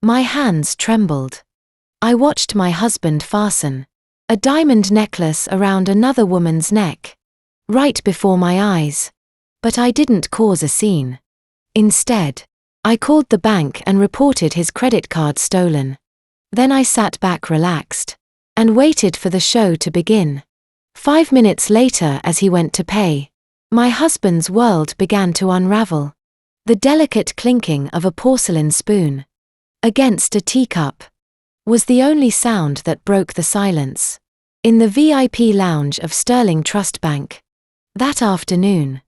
My hands trembled. I watched my husband fasten a diamond necklace around another woman's neck, right before my eyes. But I didn't cause a scene. Instead, I called the bank and reported his credit card stolen. Then I sat back relaxed and waited for the show to begin. 5 minutes later, as he went to pay, my husband's world began to unravel. The delicate clinking of a porcelain spoon against a teacup was the only sound that broke the silence. In the VIP lounge of Sterling Trust Bank that afternoon,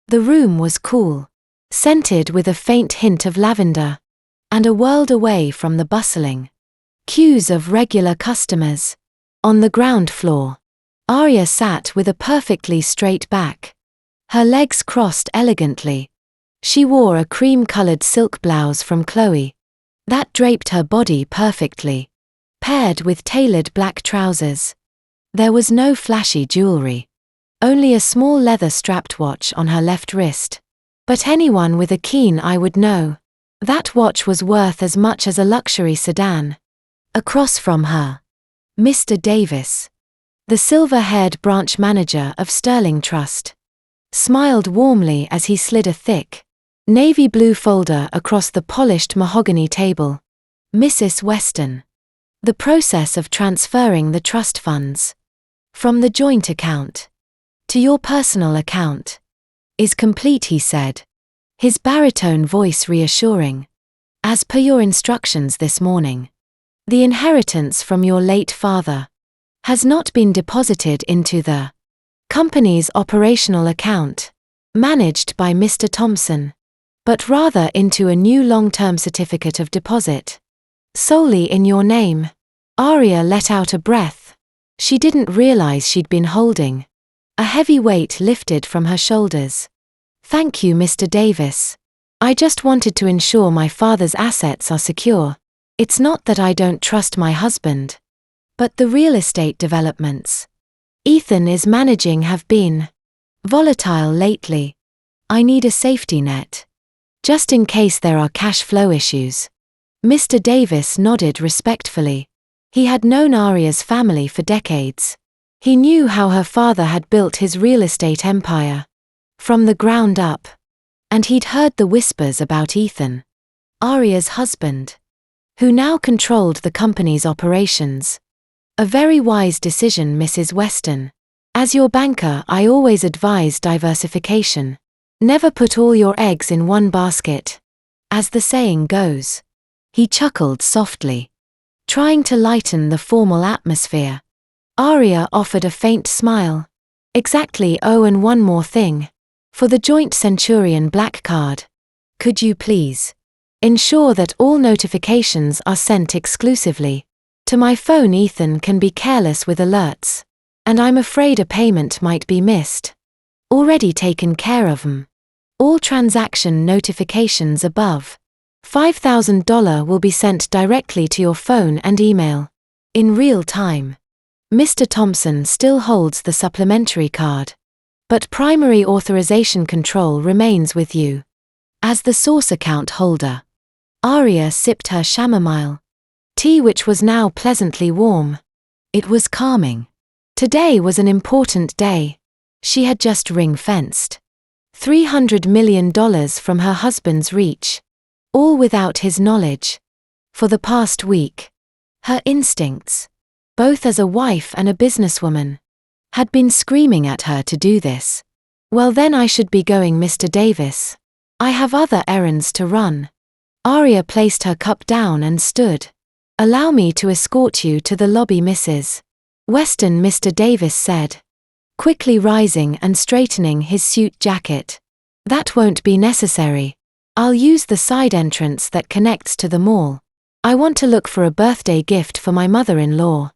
the room was cool, scented with a faint hint of lavender, and a world away from the bustling queues of regular customers. On the ground floor, Arya sat with a perfectly straight back, her legs crossed elegantly. She wore a cream-colored silk blouse from Chloe that draped her body perfectly, paired with tailored black trousers. There was no flashy jewelry, only a small leather-strapped watch on her left wrist. But anyone with a keen eye would know that watch was worth as much as a luxury sedan. Across from her, Mr. Davis, the silver-haired branch manager of Sterling Trust, smiled warmly as he slid a thick, navy blue folder across the polished mahogany table. Mrs. Weston, the process of transferring the trust funds from the joint account to your personal account is complete, he said, his baritone voice reassuring. As per your instructions this morning, the inheritance from your late father has not been deposited into the company's operational account, managed by Mr. Thompson, but rather into a new long-term certificate of deposit, solely in your name. Arya let out a breath. She didn't realize she'd been holding a heavy weight lifted from her shoulders. Thank you, Mr. Davis. I just wanted to ensure my father's assets are secure. It's not that I don't trust my husband, but the real estate developments Ethan is managing have been volatile lately. I need a safety net, just in case there are cash flow issues. Mr. Davis nodded respectfully. He had known Arya's family for decades. He knew how her father had built his real estate empire from the ground up, and he'd heard the whispers about Ethan, Arya's husband, who now controlled the company's operations. A very wise decision, Mrs. Weston. As your banker, I always advise diversification. Never put all your eggs in one basket, as the saying goes. He chuckled softly, trying to lighten the formal atmosphere. Arya offered a faint smile. Exactly. Oh, and one more thing. For the Joint Centurion Black Card, could you please ensure that all notifications are sent exclusively to my phone? Ethan can be careless with alerts, and I'm afraid a payment might be missed. Already taken care of. All transaction notifications above $5,000 will be sent directly to your phone and email in real time. Mr. Thompson still holds the supplementary card, but primary authorization control remains with you. As the source account holder, Arya sipped her chamomile tea, which was now pleasantly warm. It was calming. Today was an important day. She had just ring-fenced $300 million from her husband's reach, all without his knowledge. For the past week, her instincts, both as a wife and a businesswoman, had been screaming at her to do this. Well, then I should be going, Mr. Davis. I have other errands to run. Arya placed her cup down and stood. Allow me to escort you to the lobby, Mrs. Weston, Mr. Davis said, quickly rising and straightening his suit jacket. That won't be necessary. I'll use the side entrance that connects to the mall. I want to look for a birthday gift for my mother-in-law.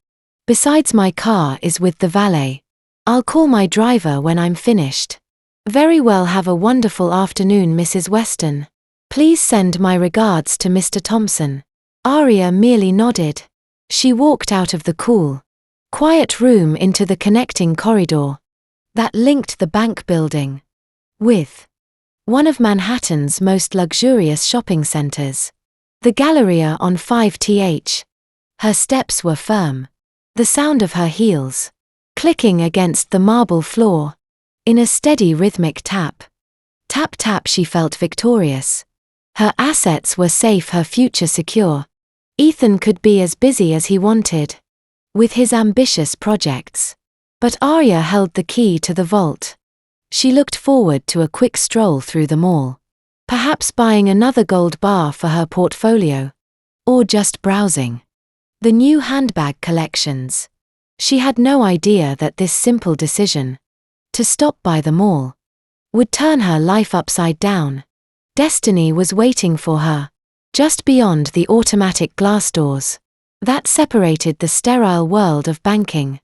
Besides, my car is with the valet. I'll call my driver when I'm finished. Very well. Have a wonderful afternoon, Mrs. Weston. Please send my regards to Mr. Thompson. Arya merely nodded. She walked out of the cool, quiet room into the connecting corridor that linked the bank building with one of Manhattan's most luxurious shopping centers. The Galleria on 5th. Her steps were firm. The sound of her heels clicking against the marble floor in a steady rhythmic tap. Tap tap, she felt victorious. Her assets were safe, her future secure. Ethan could be as busy as he wanted with his ambitious projects. But Arya held the key to the vault. She looked forward to a quick stroll through the mall. Perhaps buying another gold bar for her portfolio. Or just browsing the new handbag collections. She had no idea that this simple decision to stop by the mall would turn her life upside down. Destiny was waiting for her just beyond the automatic glass doors that separated the sterile world of banking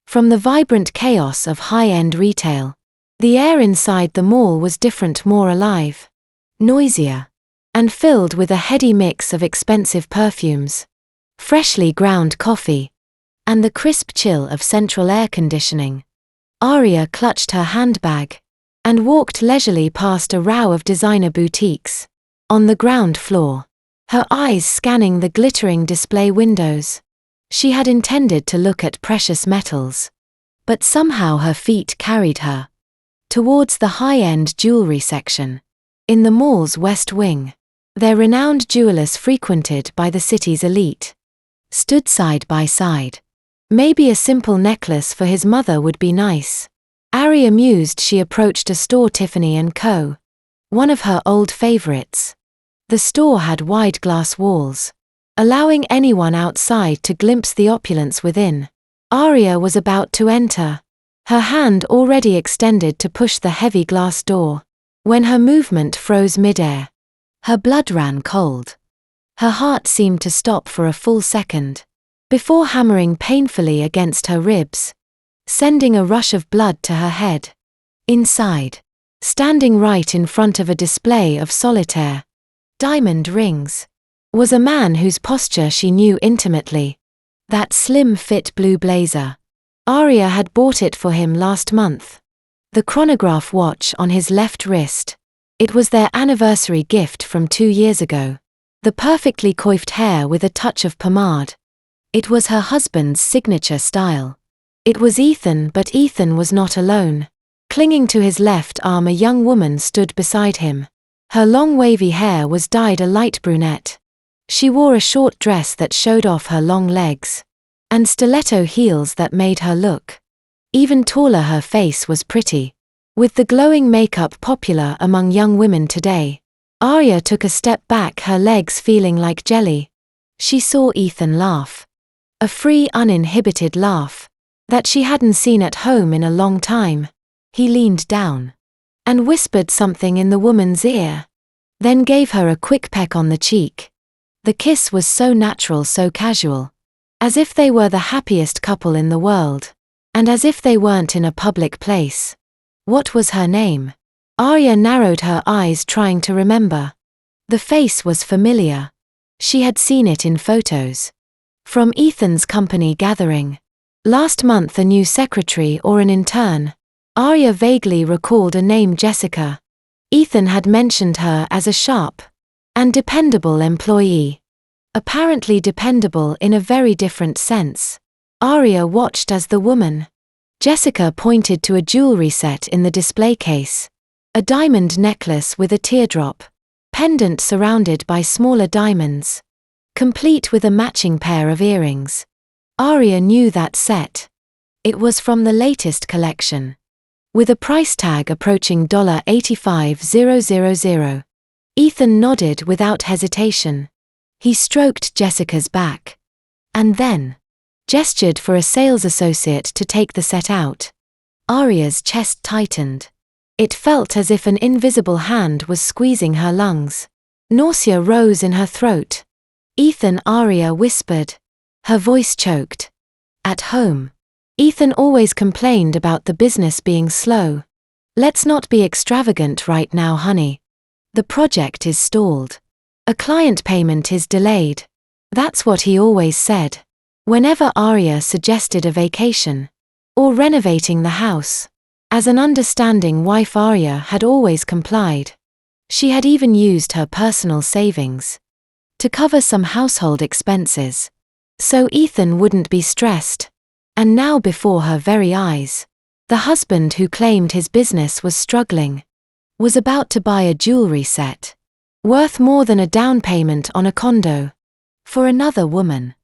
from the vibrant chaos of high-end retail. The air inside the mall was different, more alive, noisier, and filled with a heady mix of expensive perfumes, freshly ground coffee, and the crisp chill of central air conditioning. Arya clutched her handbag and walked leisurely past a row of designer boutiques on the ground floor, her eyes scanning the glittering display windows. She had intended to look at precious metals, but somehow her feet carried her towards the high-end jewelry section. In the mall's west wing, their renowned jewelers, frequented by the city's elite, stood side by side. Maybe a simple necklace for his mother would be nice. Arya mused. She approached a store, Tiffany & Co., one of her old favorites. The store had wide glass walls, allowing anyone outside to glimpse the opulence within. Arya was about to enter, her hand already extended to push the heavy glass door, when her movement froze midair. Her blood ran cold. Her heart seemed to stop for a full second, before hammering painfully against her ribs, sending a rush of blood to her head. Inside, standing right in front of a display of solitaire diamond rings, was a man whose posture she knew intimately. That slim-fit blue blazer. Arya had bought it for him last month. The chronograph watch on his left wrist. It was their anniversary gift from 2 years ago. The perfectly coiffed hair with a touch of pomade. It was her husband's signature style. It was Ethan, but Ethan was not alone. Clinging to his left arm, a young woman stood beside him. Her long wavy hair was dyed a light brunette. She wore a short dress that showed off her long legs, and stiletto heels that made her look even taller. Her face was pretty, with the glowing makeup popular among young women today. Arya took a step back, her legs feeling like jelly. She saw Ethan laugh. A free, uninhibited laugh that she hadn't seen at home in a long time. He leaned down and whispered something in the woman's ear, then gave her a quick peck on the cheek. The kiss was so natural, so casual, as if they were the happiest couple in the world, and as if they weren't in a public place. What was her name? Arya narrowed her eyes, trying to remember. The face was familiar. She had seen it in photos from Ethan's company gathering. Last month, a new secretary or an intern. Arya vaguely recalled a name, Jessica. Ethan had mentioned her as a sharp and dependable employee. Apparently dependable in a very different sense. Arya watched as the woman, Jessica, pointed to a jewelry set in the display case. A diamond necklace with a teardrop pendant surrounded by smaller diamonds, complete with a matching pair of earrings. Arya knew that set. It was from the latest collection, with a price tag approaching $85,000. Ethan nodded without hesitation. He stroked Jessica's back, and then gestured for a sales associate to take the set out. Arya's chest tightened. It felt as if an invisible hand was squeezing her lungs. Nausea rose in her throat. Ethan, Arya whispered. Her voice choked. At home, Ethan always complained about the business being slow. Let's not be extravagant right now, honey. The project is stalled. A client payment is delayed. That's what he always said. Whenever Arya suggested a vacation or renovating the house, as an understanding wife, Arya had always complied. She had even used her personal savings to cover some household expenses. So Ethan wouldn't be stressed. And now before her very eyes, the husband who claimed his business was struggling was about to buy a jewelry set worth more than a down payment on a condo for another woman.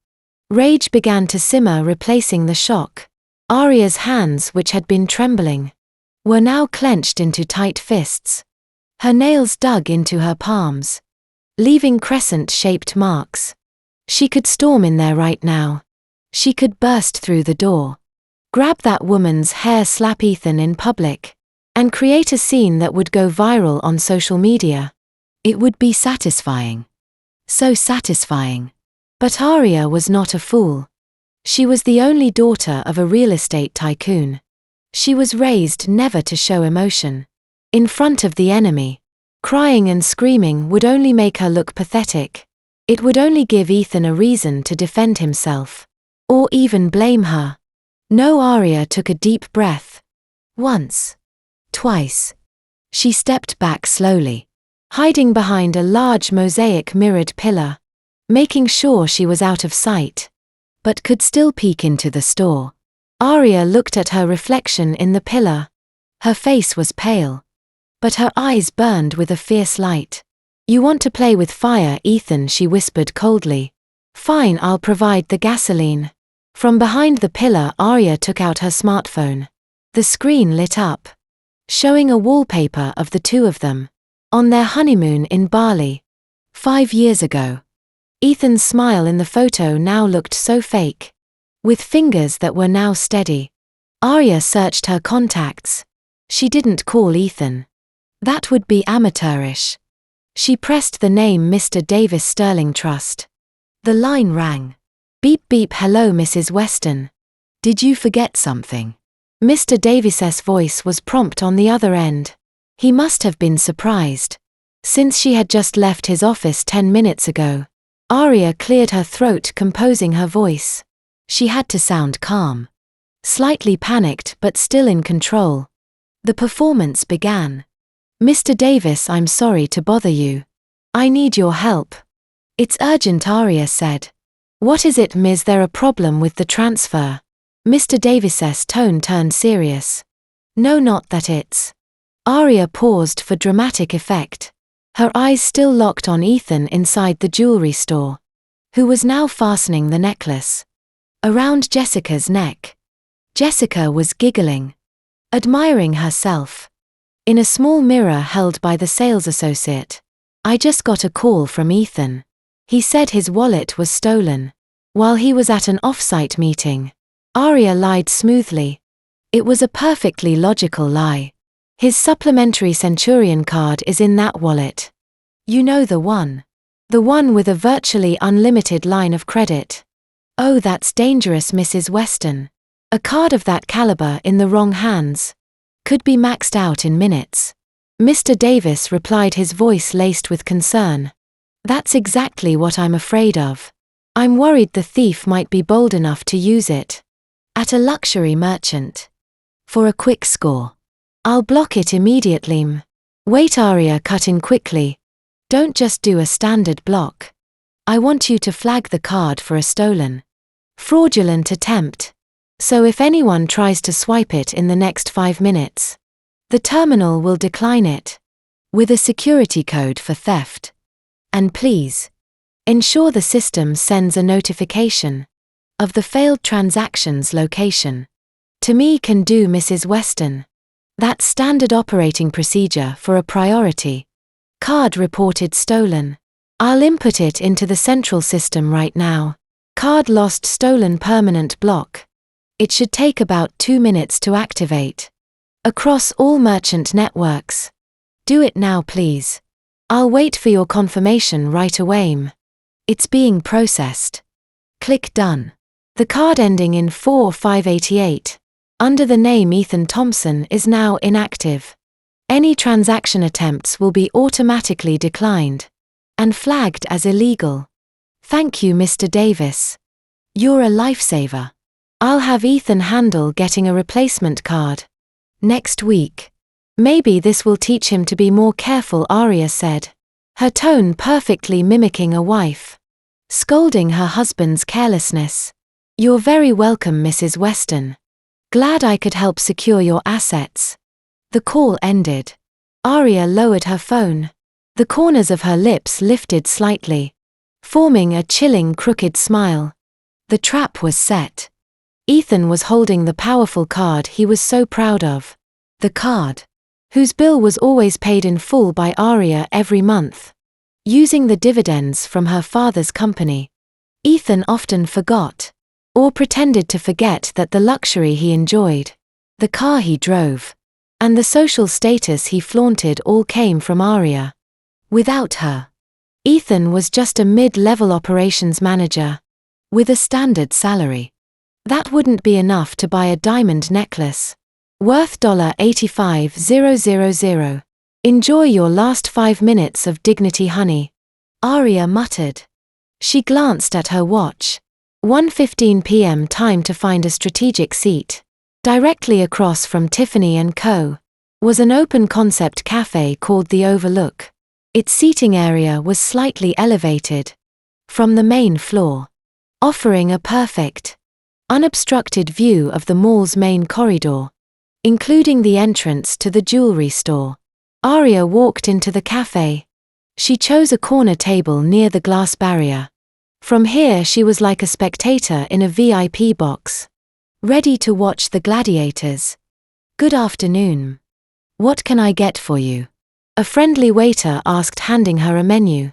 Rage began to simmer, replacing the shock. Arya's hands, which had been trembling, were now clenched into tight fists. Her nails dug into her palms, leaving crescent-shaped marks. She could storm in there right now. She could burst through the door, grab that woman's hair, slap Ethan in public, and create a scene that would go viral on social media. It would be satisfying. So satisfying. But Arya was not a fool. She was the only daughter of a real estate tycoon. She was raised never to show emotion. In front of the enemy, crying and screaming would only make her look pathetic. It would only give Ethan a reason to defend himself, or even blame her. No, Arya took a deep breath. Once. Twice. She stepped back slowly, hiding behind a large mosaic mirrored pillar, making sure she was out of sight, but could still peek into the store. Arya looked at her reflection in the pillar. Her face was pale, but her eyes burned with a fierce light. "You want to play with fire, Ethan?" she whispered coldly. "Fine, I'll provide the gasoline." From behind the pillar, Arya took out her smartphone. The screen lit up, showing a wallpaper of the two of them on their honeymoon in Bali 5 years ago. Ethan's smile in the photo now looked so fake, with fingers that were now steady. Arya searched her contacts. She didn't call Ethan. That would be amateurish. She pressed the name Mr. Davis Sterling Trust. The line rang. Beep beep. "Hello, Mrs. Weston. Did you forget something?" Mr. Davis's voice was prompt on the other end. He must have been surprised, since she had just left his office 10 minutes ago. Arya cleared her throat, composing her voice. She had to sound calm, slightly panicked but still in control. The performance began. "Mr. Davis, I'm sorry to bother you. I need your help." "It's urgent," Arya said. "What is it, Ms.? There a problem with the transfer?" Mr. Davis's tone turned serious. "No, not that, it's..." Arya paused for dramatic effect, her eyes still locked on Ethan inside the jewelry store, who was now fastening the necklace around Jessica's neck. Jessica was giggling, admiring herself in a small mirror held by the sales associate. "I just got a call from Ethan. He said his wallet was stolen while he was at an off-site meeting." Arya lied smoothly. It was a perfectly logical lie. "His supplementary Centurion card is in that wallet. You know the one. The one with a virtually unlimited line of credit." "Oh, that's dangerous, Mrs. Weston. A card of that caliber in the wrong hands could be maxed out in minutes." Mr. Davis replied, his voice laced with concern. "That's exactly what I'm afraid of. I'm worried the thief might be bold enough to use it at a luxury merchant for a quick score. I'll block it immediately." "Wait," Arya cut in quickly. "Don't just do a standard block. I want you to flag the card for a stolen, fraudulent attempt. So if anyone tries to swipe it in the next 5 minutes, the terminal will decline it with a security code for theft. And please, ensure the system sends a notification of the failed transaction's location to me. Can do, Mrs. Weston. That's standard operating procedure for a priority card reported stolen. I'll input it into the central system right now. Card lost, stolen, permanent block. It should take about 2 minutes to activate across all merchant networks. Do it now, please. I'll wait for your confirmation right away. It's being processed." Click Done. The card ending in 4588, under the name Ethan Thompson, is now inactive. Any transaction attempts will be automatically declined and flagged as illegal. "Thank you, Mr. Davis. You're a lifesaver. I'll have Ethan handle getting a replacement card next week. Maybe this will teach him to be more careful," Arya said. her tone perfectly mimicking a wife, scolding her husband's carelessness. "You're very welcome, Mrs. Weston. Glad I could help secure your assets." The call ended. Aria lowered her phone. The corners of her lips lifted slightly, forming a chilling crooked smile. The trap was set. Ethan was holding the powerful card he was so proud of. The card, whose bill was always paid in full by Aria every month, using the dividends from her father's company. Ethan often forgot, or pretended to forget, that the luxury he enjoyed, the car he drove, and the social status he flaunted all came from Aria. Without her, Ethan was just a mid-level operations manager, with a standard salary. That wouldn't be enough to buy a diamond necklace, worth $85,000. "Enjoy your last 5 minutes of dignity, honey," Aria muttered. She glanced at her watch. 1:15 p.m. Time to find a strategic seat. Directly across from Tiffany & Co. was an open-concept cafe called The Overlook. Its seating area was slightly elevated from the main floor, offering a perfect, unobstructed view of the mall's main corridor, including the entrance to the jewelry store. Aria walked into the cafe. She chose a corner table near the glass barrier. From here she was like a spectator in a VIP box, ready to watch the gladiators. "Good afternoon. What can I get for you?" a friendly waiter asked, handing her a menu.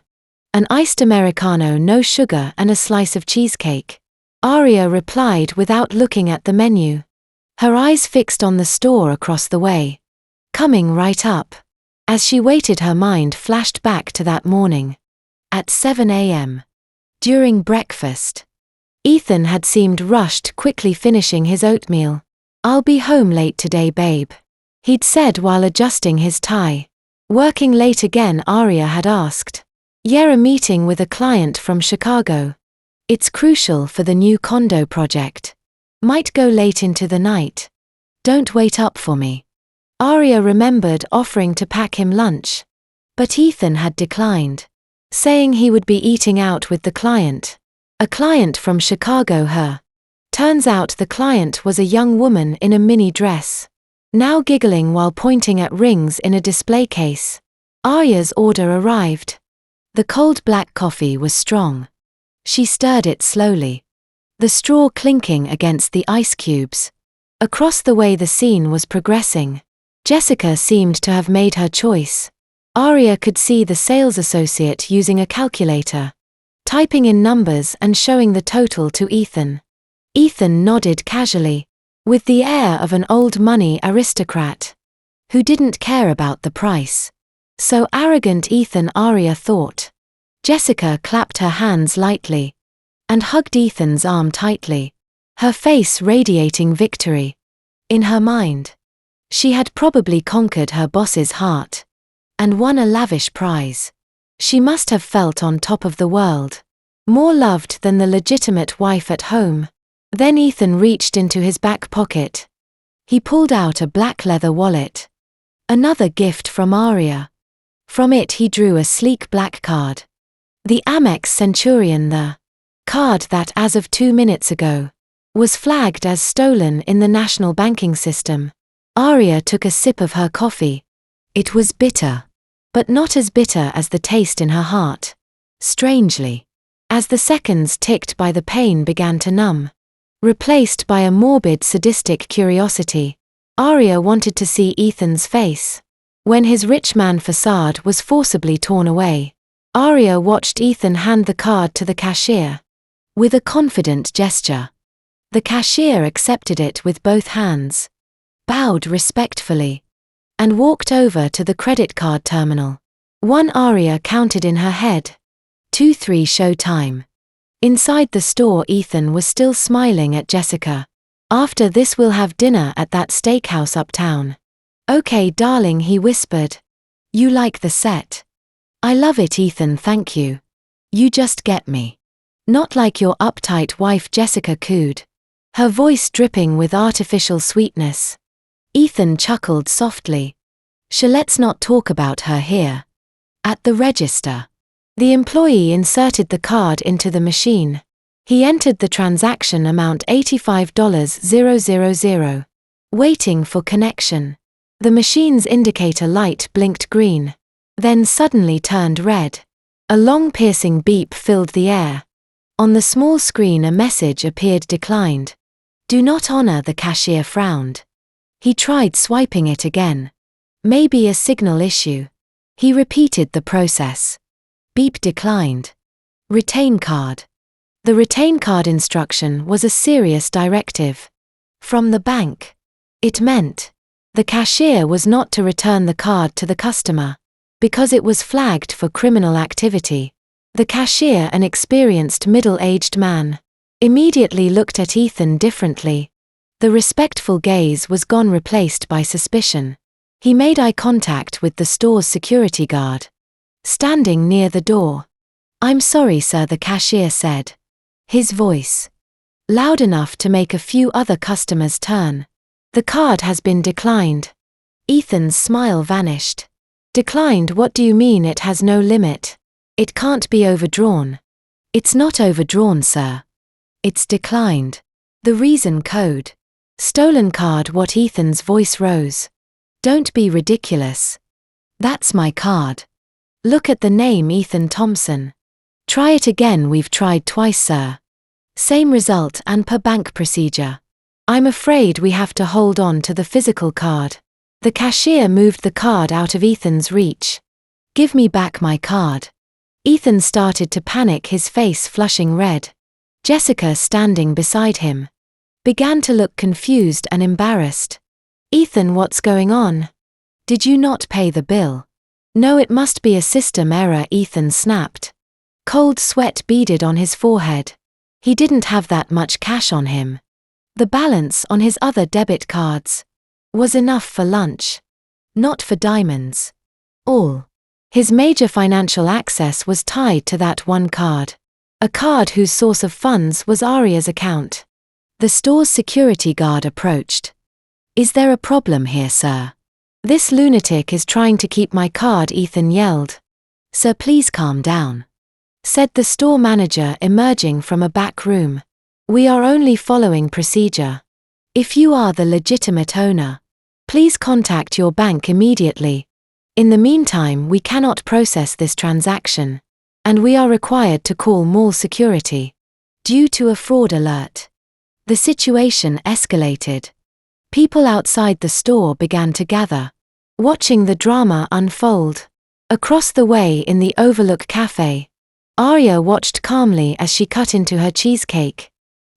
"An iced Americano, no sugar, and a slice of cheesecake," Aria replied without looking at the menu, her eyes fixed on the store across the way. Coming right up. As she waited, her mind flashed back to that morning. At 7 a.m. During breakfast, Ethan had seemed rushed, quickly finishing his oatmeal. "I'll be home late today, babe," he'd said while adjusting his tie. "Working late again?" Aria had asked. "Yeah, a meeting with a client from Chicago. It's crucial for the new condo project. Might go late into the night. Don't wait up for me." Aria remembered offering to pack him lunch, but Ethan had declined, saying he would be eating out with the client. A client from Chicago, her. Turns out the client was a young woman in a mini dress, now giggling while pointing at rings in a display case. Aria's order arrived. The cold black coffee was strong. She stirred it slowly, the straw clinking against the ice cubes. Across the way the scene was progressing. Jessica seemed to have made her choice. Aria could see the sales associate using a calculator, typing in numbers and showing the total to Ethan. Ethan nodded casually, with the air of an old money aristocrat who didn't care about the price. So arrogant, Ethan, Aria thought. Jessica clapped her hands lightly and hugged Ethan's arm tightly, her face radiating victory. In her mind, she had probably conquered her boss's heart and won a lavish prize. She must have felt on top of the world, more loved than the legitimate wife at home. Then Ethan reached into his back pocket. He pulled out a black leather wallet. Another gift from Aria. From it he drew a sleek black card. The Amex Centurion, the card that, as of 2 minutes ago, was flagged as stolen in the national banking system. Aria took a sip of her coffee. It was bitter, but not as bitter as the taste in her heart. Strangely, as the seconds ticked by, the pain began to numb, replaced by a morbid, sadistic curiosity. Aria wanted to see Ethan's face when his rich man facade was forcibly torn away. Aria watched Ethan hand the card to the cashier with a confident gesture. The cashier accepted it with both hands, bowed respectfully, and walked over to the credit card terminal. 1, Aria counted in her head. 2, 3, show time. Inside the store, Ethan was still smiling at Jessica. "After this we'll have dinner at that steakhouse uptown." "Okay, darling," he whispered. "You like the set?" "I love it, Ethan, thank you. You just get me. Not like your uptight wife," Jessica cooed, her voice dripping with artificial sweetness. Ethan chuckled softly. "Let's not talk about her here. At the register, the employee inserted the card into the machine. He entered the transaction amount $85,000. Waiting for connection. The machine's indicator light blinked green, then suddenly turned red. A long piercing beep filled the air. On the small screen a message appeared: declined. Do not honor. The cashier frowned. He tried swiping it again. Maybe a signal issue. He repeated the process. Beep: declined. Retain card. The retain card instruction was a serious directive from the bank. It meant the cashier was not to return the card to the customer because it was flagged for criminal activity. The cashier, an experienced middle-aged man, immediately looked at Ethan differently. The respectful gaze was gone, replaced by suspicion. He made eye contact with the store's security guard, standing near the door. I'm sorry, sir, the cashier said, his voice loud enough to make a few other customers turn. The card has been declined. Ethan's smile vanished. Declined? What do you mean? It has no limit. It can't be overdrawn. It's not overdrawn, sir. It's declined. The reason code. Stolen card. What? Ethan's voice rose. Don't be ridiculous. That's my card. Look at the name, Ethan Thompson. Try it again. We've tried twice, sir. Same result and per bank procedure. I'm afraid we have to hold on to the physical card. The cashier moved the card out of Ethan's reach. Give me back my card. Ethan started to panic, his face flushing red. Jessica, standing beside him, began to look confused and embarrassed. Ethan, what's going on? Did you not pay the bill? No, it must be a system error, Ethan snapped. Cold sweat beaded on his forehead. He didn't have that much cash on him. The balance on his other debit cards was enough for lunch, not for diamonds. All his major financial access was tied to that one card, a card whose source of funds was Aria's account. The store's security guard approached. Is there a problem here, sir? This lunatic is trying to keep my card, Ethan yelled. Sir, please calm down, said the store manager, emerging from a back room. We are only following procedure. If you are the legitimate owner, please contact your bank immediately. In the meantime, we cannot process this transaction, and we are required to call mall security due to a fraud alert. The situation escalated. People outside the store began to gather, watching the drama unfold. Across the way in the Overlook Cafe, Aria watched calmly as she cut into her cheesecake.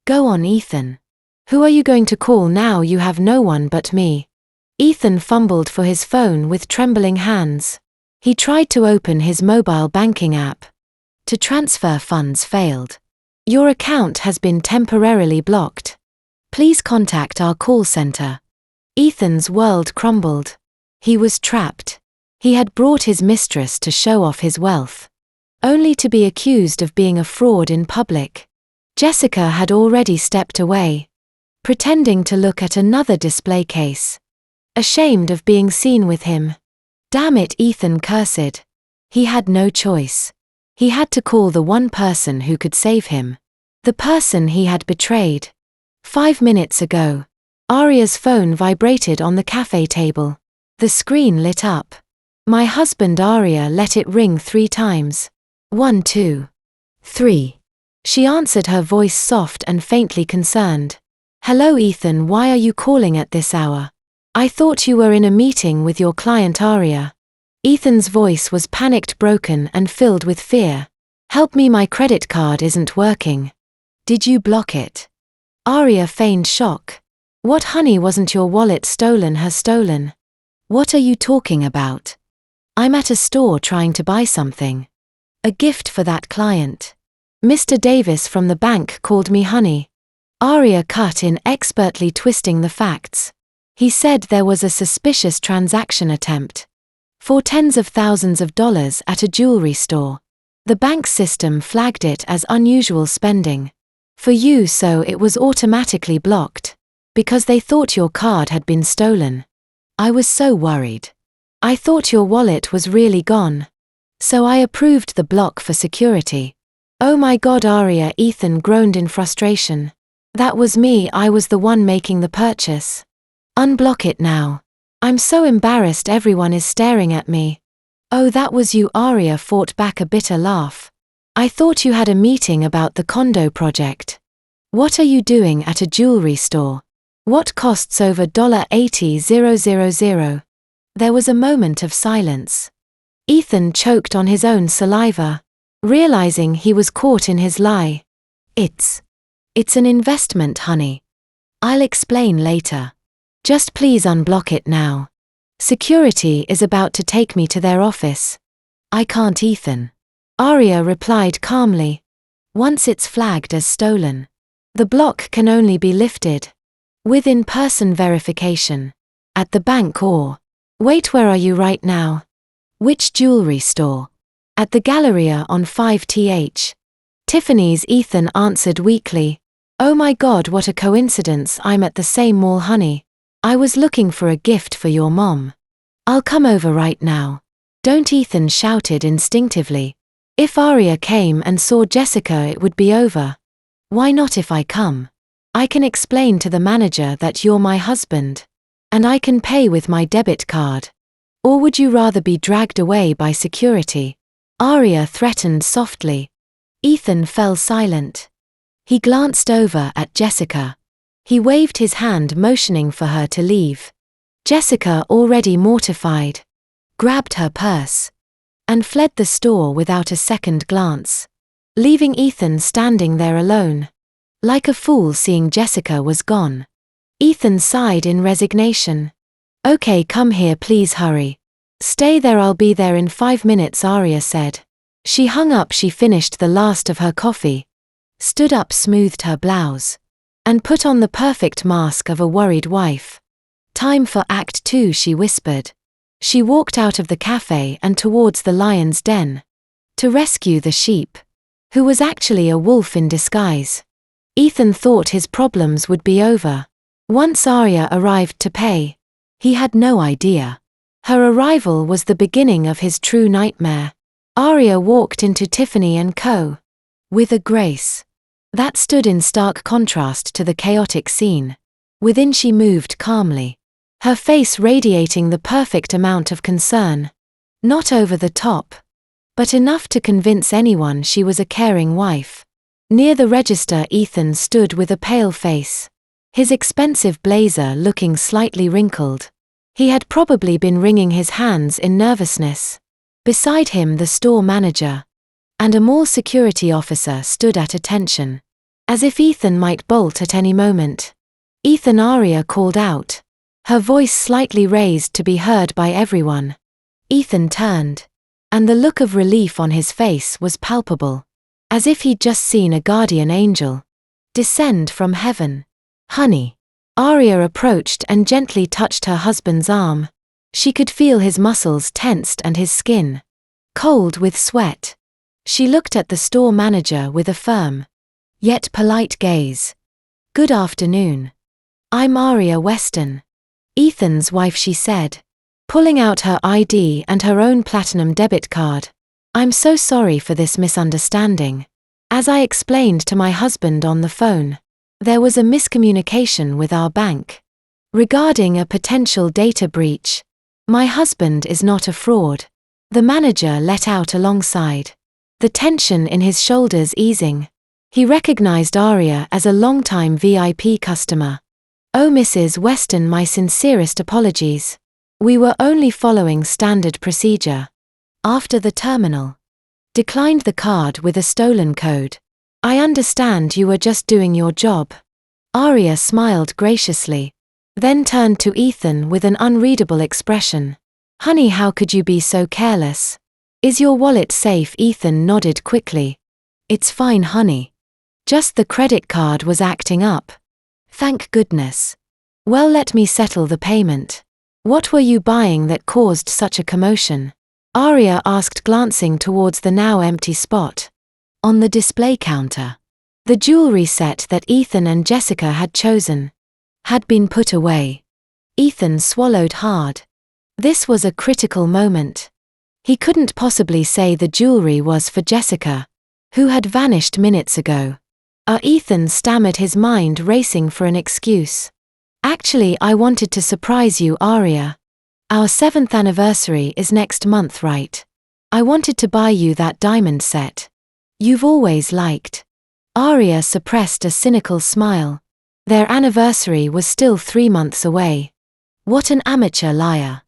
Go on, Ethan. Who are you going to call now? You have no one but me. Ethan fumbled for his phone with trembling hands. He tried to open his mobile banking app. To transfer funds failed. Your account has been temporarily blocked. Please contact our call center. Ethan's world crumbled. He was trapped. He had brought his mistress to show off his wealth, only to be accused of being a fraud in public. Jessica had already stepped away, pretending to look at another display case, ashamed of being seen with him. Damn it, Ethan cursed. He had no choice. He had to call the one person who could save him, the person he had betrayed. 5 minutes ago, Aria's phone vibrated on the cafe table. The screen lit up. My husband. Aria let it ring 3 times. 1, 2, 3. She answered, her voice soft and faintly concerned. Hello, Ethan, why are you calling at this hour? I thought you were in a meeting with your client, Aria. Ethan's voice was panicked, broken, and filled with fear. Help me, my credit card isn't working. Did you block it? Aria feigned shock. What, honey, wasn't your wallet stolen? Her stolen? What are you talking about? I'm at a store trying to buy something. A gift for that client. Mr. Davis from the bank called me honey. Aria cut in, expertly twisting the facts. He said there was a suspicious transaction attempt for tens of thousands of dollars at a jewelry store. The bank system flagged it as unusual spending for you, so it was automatically blocked because they thought your card had been stolen. I was so worried. I thought your wallet was really gone. So I approved the block for security. Oh my God, Aria, Ethan groaned in frustration. That was me, I was the one making the purchase. Unblock it now. I'm so embarrassed, everyone is staring at me. Oh, that was you, Aria fought back a bitter laugh. I thought you had a meeting about the condo project. What are you doing at a jewelry store? What costs over $80,000? There was a moment of silence. Ethan choked on his own saliva, realizing he was caught in his lie. It's an investment, honey. I'll explain later. Just please unblock it now. Security is about to take me to their office. I can't, Ethan. Aria replied calmly. Once it's flagged as stolen, the block can only be lifted with in-person verification at the bank or… Wait, where are you right now? Which jewelry store? At the Galleria on 5th. Tiffany's, Ethan answered weakly. Oh my God, what a coincidence, I'm at the same mall, honey. I was looking for a gift for your mom. I'll come over right now. Don't, Ethan shouted instinctively. If Aria came and saw Jessica, it would be over. Why not if I come? I can explain to the manager that you're my husband. And I can pay with my debit card. Or would you rather be dragged away by security? Aria threatened softly. Ethan fell silent. He glanced over at Jessica. He waved his hand, motioning for her to leave. Jessica, already mortified, grabbed her purse and fled the store without a second glance, leaving Ethan standing there alone, like a fool seeing Jessica was gone. Ethan sighed in resignation. Okay, come here, please hurry. Stay there, I'll be there in 5 minutes, Aria said. She hung up, she finished the last of her coffee, stood up, smoothed her blouse, and put on the perfect mask of a worried wife. Time for Act 2, she whispered. She walked out of the cafe and towards the lion's den to rescue the sheep, who was actually a wolf in disguise. Ethan thought his problems would be over once Aria arrived to pay. He had no idea. Her arrival was the beginning of his true nightmare. Aria walked into Tiffany & Co. with a grace that stood in stark contrast to the chaotic scene. Within, she moved calmly, her face radiating the perfect amount of concern. Not over the top, but enough to convince anyone she was a caring wife. Near the register, Ethan stood with a pale face, his expensive blazer looking slightly wrinkled. He had probably been wringing his hands in nervousness. Beside him, the store manager and a mall security officer stood at attention, as if Ethan might bolt at any moment. Ethan, Aria called out, her voice slightly raised to be heard by everyone. Ethan turned, and the look of relief on his face was palpable, as if he'd just seen a guardian angel descend from heaven. Honey. Aria approached and gently touched her husband's arm. She could feel his muscles tensed and his skin cold with sweat. She looked at the store manager with a firm, yet polite gaze. Good afternoon. I'm Aria Weston, Ethan's wife, she said, pulling out her ID and her own platinum debit card. I'm so sorry for this misunderstanding. As I explained to my husband on the phone, there was a miscommunication with our bank regarding a potential data breach. My husband is not a fraud, the manager let out alongside, the tension in his shoulders easing. He recognized Aria as a longtime VIP customer. Oh, Mrs. Weston, my sincerest apologies. We were only following standard procedure. After the terminal declined the card with a stolen code. I understand you were just doing your job. Aria smiled graciously, then turned to Ethan with an unreadable expression. Honey, how could you be so careless? Is your wallet safe? Ethan nodded quickly. It's fine, honey. Just the credit card was acting up. Thank goodness. Well, let me settle the payment. What were you buying that caused such a commotion? Aria asked, glancing towards the now empty spot on the display counter. The jewelry set that Ethan and Jessica had chosen had been put away. Ethan swallowed hard. This was a critical moment. He couldn't possibly say the jewelry was for Jessica, who had vanished minutes ago. Ethan stammered, his mind racing for an excuse. Actually, I wanted to surprise you, Aria. Our 7th anniversary is next month, right? I wanted to buy you that diamond set you've always liked. Aria suppressed a cynical smile. Their anniversary was still 3 months away. What an amateur liar.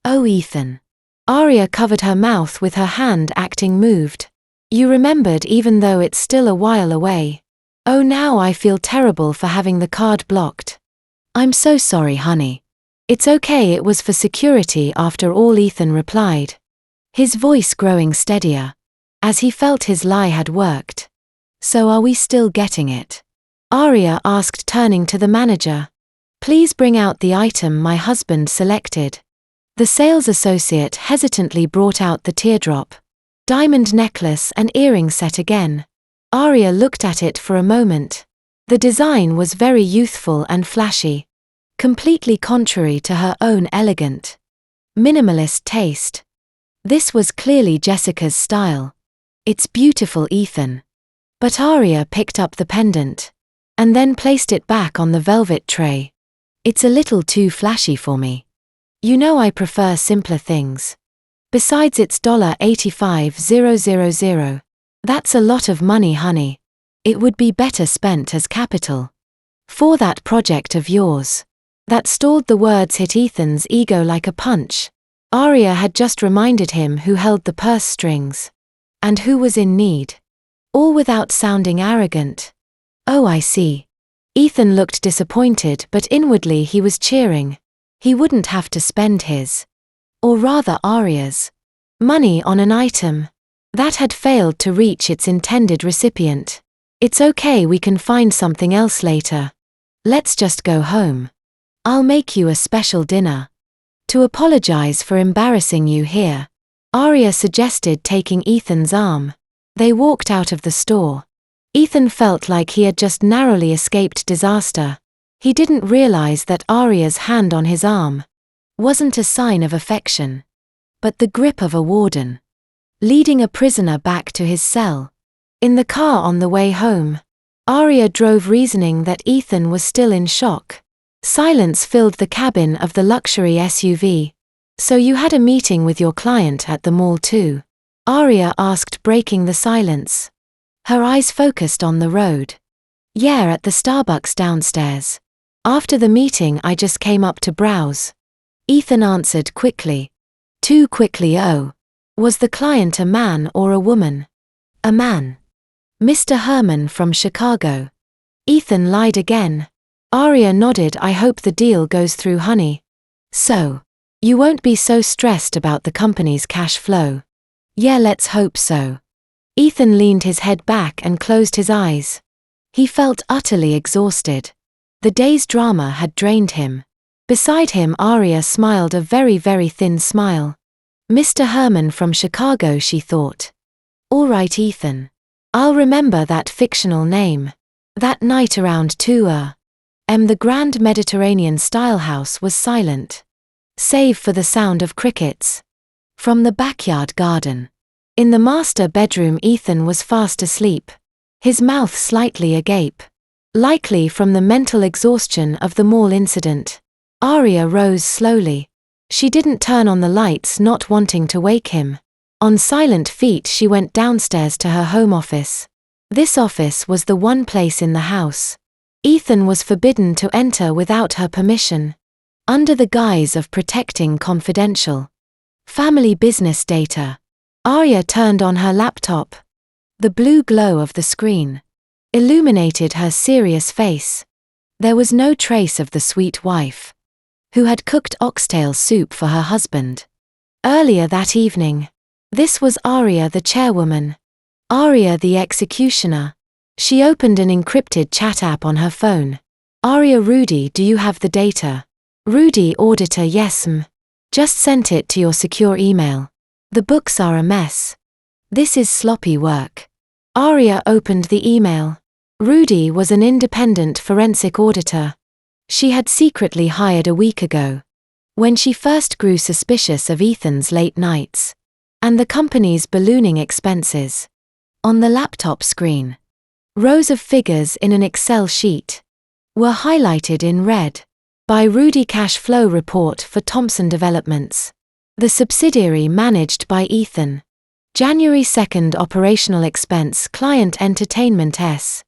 Oh, Ethan. Aria covered her mouth with her hand, acting moved. You remembered even though it's still a while away. Oh, now I feel terrible for having the card blocked. I'm so sorry, honey. It's okay, it was for security after all, Ethan replied, his voice growing steadier, as he felt his lie had worked. So are we still getting it? Aria asked, turning to the manager. Please bring out the item my husband selected. The sales associate hesitantly brought out the teardrop diamond necklace and earring set again. Aria looked at it for a moment. The design was very youthful and flashy, completely contrary to her own elegant, minimalist taste. This was clearly Jessica's style. It's beautiful, Ethan. But Aria picked up the pendant and then placed it back on the velvet tray. It's a little too flashy for me. You know I prefer simpler things. Besides, it's $85,000. That's a lot of money, honey. It would be better spent as capital for that project of yours. That stalled. The words hit Ethan's ego like a punch. Aria had just reminded him who held the purse strings and who was in need. All without sounding arrogant. Oh, I see. Ethan looked disappointed, but inwardly he was cheering. He wouldn't have to spend his, or rather Aria's, money on an item that had failed to reach its intended recipient. It's okay, we can find something else later. Let's just go home. I'll make you a special dinner. To apologize for embarrassing you here, Aria suggested, taking Ethan's arm. They walked out of the store. Ethan felt like he had just narrowly escaped disaster. He didn't realize that Aria's hand on his arm wasn't a sign of affection, but the grip of a warden, leading a prisoner back to his cell. In the car on the way home, Aria drove, reasoning that Ethan was still in shock. Silence filled the cabin of the luxury SUV. So you had a meeting with your client at the mall too? Aria asked, breaking the silence. Her eyes focused on the road. Yeah, at the Starbucks downstairs. After the meeting I just came up to browse. Ethan answered quickly. Too quickly. Oh. Was the client a man or a woman? A man. Mr. Herman from Chicago. Ethan lied again. Aria nodded. I hope the deal goes through, honey. So, you won't be so stressed about the company's cash flow. Yeah, let's hope so. Ethan leaned his head back and closed his eyes. He felt utterly exhausted. The day's drama had drained him. Beside him, Aria smiled, a very, very thin smile. Mr. Herman from Chicago, she thought. All right, Ethan. I'll remember that fictional name. That night around 2 a.m. the grand Mediterranean-style house was silent, save for the sound of crickets from the backyard garden. In the master bedroom, Ethan was fast asleep, his mouth slightly agape, likely from the mental exhaustion of the mall incident. Aria rose slowly. She didn't turn on the lights, not wanting to wake him. On silent feet she went downstairs to her home office. This office was the one place in the house Ethan was forbidden to enter without her permission, under the guise of protecting confidential family business data. Aria turned on her laptop. The blue glow of the screen illuminated her serious face. There was no trace of the sweet wife who had cooked oxtail soup for her husband earlier that evening. This was Aria, the chairwoman. Aria, the executioner. She opened an encrypted chat app on her phone. Aria, Rudy, do you have the data? Rudy, auditor, yes ma'am. Just sent it to your secure email. The books are a mess. This is sloppy work. Aria opened the email. Rudy was an independent forensic auditor she had secretly hired a week ago, when she first grew suspicious of Ethan's late nights. and the company's ballooning expenses. On the laptop screen, rows of figures in an Excel sheet were highlighted in red. By Rudy Cash Flow Report for Thompson Developments, the subsidiary managed by Ethan. January 2nd operational expense client entertainment S.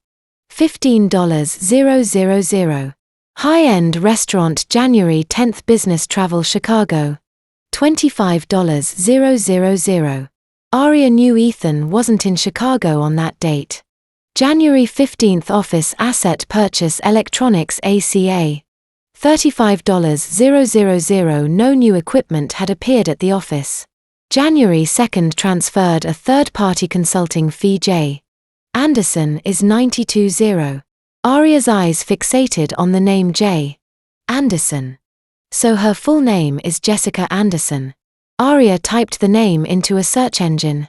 $15,000. High-end restaurant January 10th business travel Chicago. $25,000. Aria knew Ethan wasn't in Chicago on that date. January 15th office asset purchase electronics ACA. $35,000. No new equipment had appeared at the office. January 2nd transferred a third-party consulting fee J. Anderson is $92,000. Aria's eyes fixated on the name J. Anderson. So her full name is Jessica Anderson. Aria typed the name into a search engine.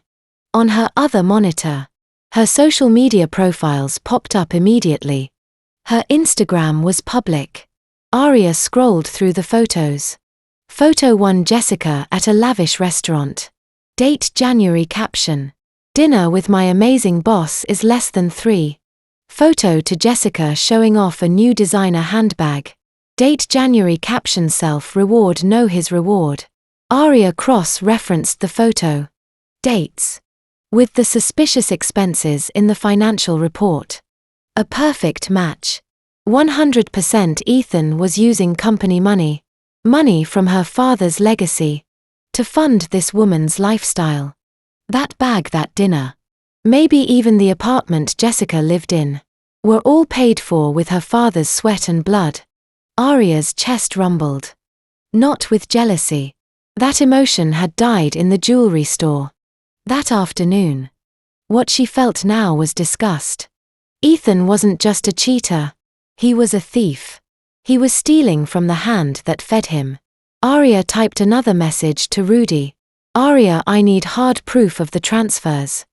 On her other monitor, her social media profiles popped up immediately. Her Instagram was public. Aria scrolled through the photos. Photo 1: Jessica at a lavish restaurant. Date January caption: Dinner with my amazing boss is less than 3. Photo to Jessica showing off a new designer handbag. Date January caption: Self-reward know his reward. Aria cross-referenced the photo. Dates. With the suspicious expenses in the financial report. A perfect match. 100% Ethan was using company money. Money from her father's legacy. To fund this woman's lifestyle. That bag, that dinner. Maybe even the apartment Jessica lived in. Were all paid for with her father's sweat and blood. Aria's chest rumbled. Not with jealousy. That emotion had died in the jewelry store. That afternoon. What she felt now was disgust. Ethan wasn't just a cheater. He was a thief. He was stealing from the hand that fed him. Aria typed another message to Rudy. Aria, I need hard proof of the transfers.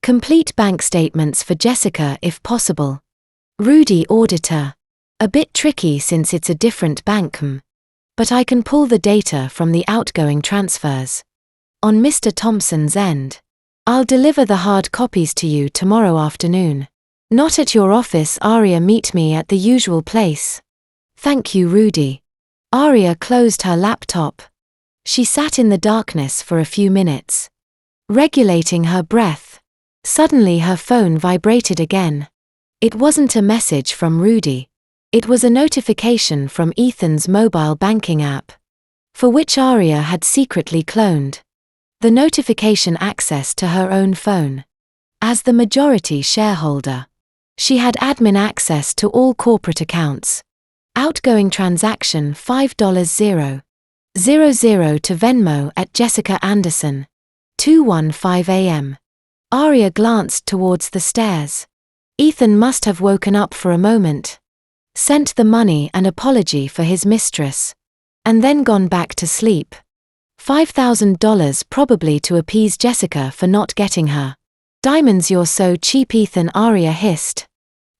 Complete bank statements for Jessica if possible. Rudy, auditor. A bit tricky since it's a different bank. But I can pull the data from the outgoing transfers. On Mr. Thompson's end. I'll deliver the hard copies to you tomorrow afternoon. Not at your office, Aria, meet me at the usual place. Thank you, Rudy. Aria closed her laptop. She sat in the darkness for a few minutes, regulating her breath. Suddenly her phone vibrated again. It wasn't a message from Rudy. It was a notification from Ethan's mobile banking app, for which Aria had secretly cloned the notification access to her own phone. As the majority shareholder, she had admin access to all corporate accounts. Outgoing transaction $5,000 to Venmo at Jessica Anderson. 2:15 a.m. Aria glanced towards the stairs. Ethan must have woken up for a moment, sent the money and apology for his mistress, and then gone back to sleep. $5,000 probably to appease Jessica for not getting her diamonds. You're so cheap, Ethan, Aria hissed.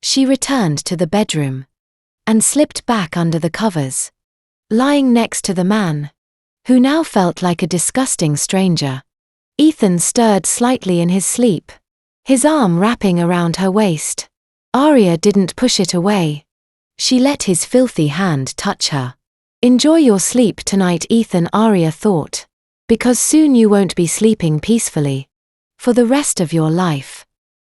She returned to the bedroom and slipped back under the covers, lying next to the man, who now felt like a disgusting stranger. Ethan stirred slightly in his sleep, his arm wrapping around her waist. Aria didn't push it away. She let his filthy hand touch her. Enjoy your sleep tonight, Ethan, Aria thought, because soon you won't be sleeping peacefully for the rest of your life.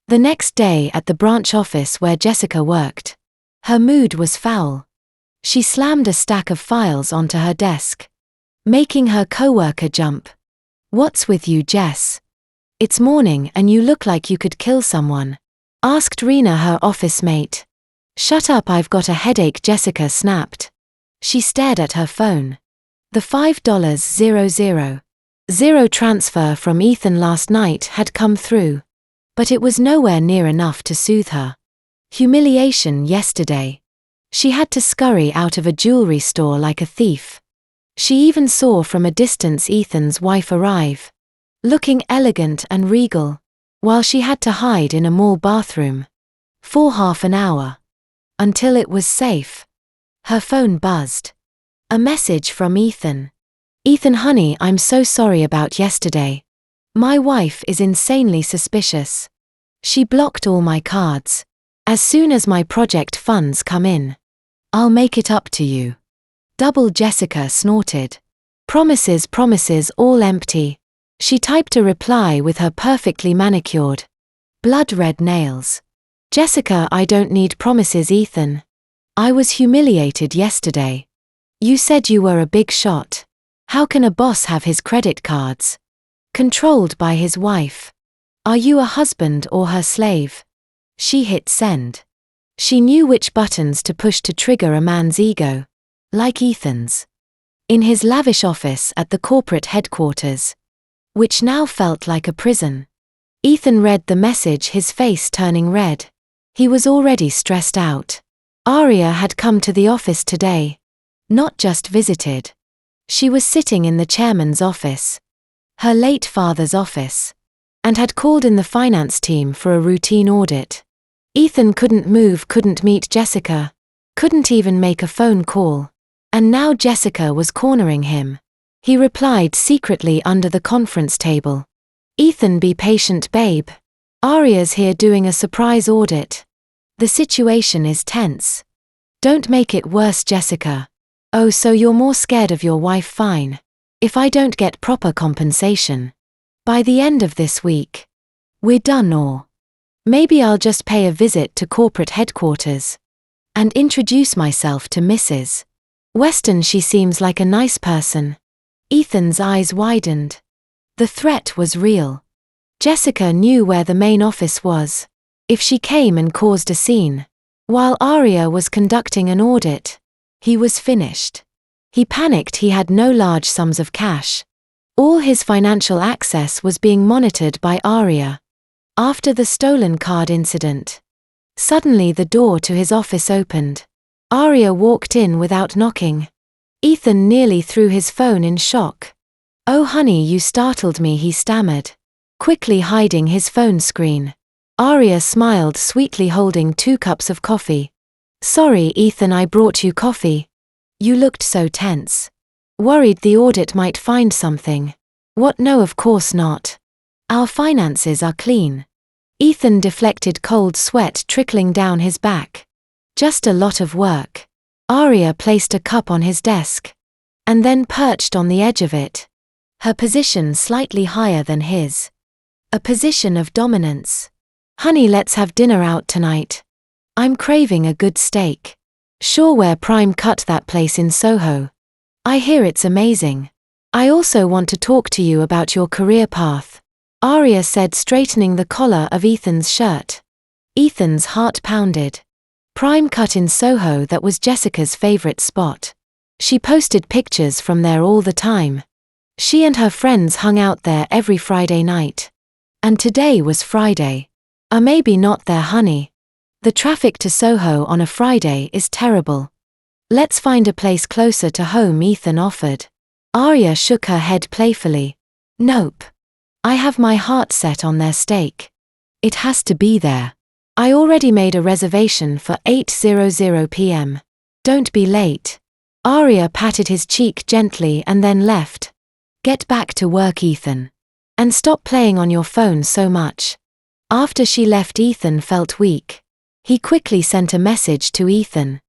The next day at the branch office where Jessica worked, her mood was foul. She slammed a stack of files onto her desk, making her coworker jump. What's with you, Jess? It's morning and you look like you could kill someone, asked Rena, her office mate. Shut up, I've got a headache, Jessica snapped. She stared at her phone. The $5,000 transfer from Ethan last night had come through, but it was nowhere near enough to soothe her humiliation yesterday. She had to scurry out of a jewelry store like a thief. She even saw from a distance Ethan's wife arrive, looking elegant and regal, while she had to hide in a mall bathroom for half an hour until it was safe. Her phone buzzed. A message from Ethan. Ethan, honey, I'm so sorry about yesterday. My wife is insanely suspicious. She blocked all my cards. As soon as my project funds come in, I'll make it up to you. Double Jessica snorted. Promises, promises, all empty. She typed a reply with her perfectly manicured, blood-red nails. Jessica, I don't need promises, Ethan. I was humiliated yesterday. You said you were a big shot. How can a boss have his credit cards controlled by his wife? Are you a husband or her slave? She hit send. She knew which buttons to push to trigger a man's ego, like Ethan's. In his lavish office at the corporate headquarters, which now felt like a prison, Ethan read the message, his face turning red. He was already stressed out. Aria had come to the office today. Not just visited. She was sitting in the chairman's office, her late father's office, and had called in the finance team for a routine audit. Ethan couldn't move, couldn't meet Jessica, couldn't even make a phone call. And now Jessica was cornering him. He replied secretly under the conference table. Ethan, be patient, babe. Aria's here doing a surprise audit. The situation is tense. Don't make it worse, Jessica. Oh, so you're more scared of your wife? Fine. If I don't get proper compensation by the end of this week, we're done, or maybe I'll just pay a visit to corporate headquarters and introduce myself to Mrs. Weston. She seems like a nice person. Ethan's eyes widened. The threat was real. Jessica knew where the main office was. If she came and caused a scene while Aria was conducting an audit, he was finished. He panicked. He had no large sums of cash. All his financial access was being monitored by Aria. After the stolen card incident, suddenly the door to his office opened. Aria walked in without knocking. Ethan nearly threw his phone in shock. Oh honey, you startled me, he stammered, quickly hiding his phone screen. Aria smiled sweetly, holding 2 cups of coffee. Sorry, Ethan, I brought you coffee. You looked so tense. Worried the audit might find something. What? No, of course not. Our finances are clean. Ethan deflected, cold sweat trickling down his back. Just a lot of work. Aria placed a cup on his desk and then perched on the edge of it, her position slightly higher than his. A position of dominance. Honey, let's have dinner out tonight. I'm craving a good steak. Sure, where? Prime Cut, that place in Soho. I hear it's amazing. I also want to talk to you about your career path, Aria said, straightening the collar of Ethan's shirt. Ethan's heart pounded. Prime Cut in Soho, that was Jessica's favorite spot. She posted pictures from there all the time. She and her friends hung out there every Friday night. And today was Friday. Maybe not there, honey. The traffic to Soho on a Friday is terrible. Let's find a place closer to home, Ethan offered. Aria shook her head playfully. Nope. I have my heart set on their steak. It has to be there. I already made a reservation for 8:00 p.m. Don't be late. Aria patted his cheek gently and then left. Get back to work, Ethan. And stop playing on your phone so much. After she left, Ethan felt weak. He quickly sent a message to Ethan.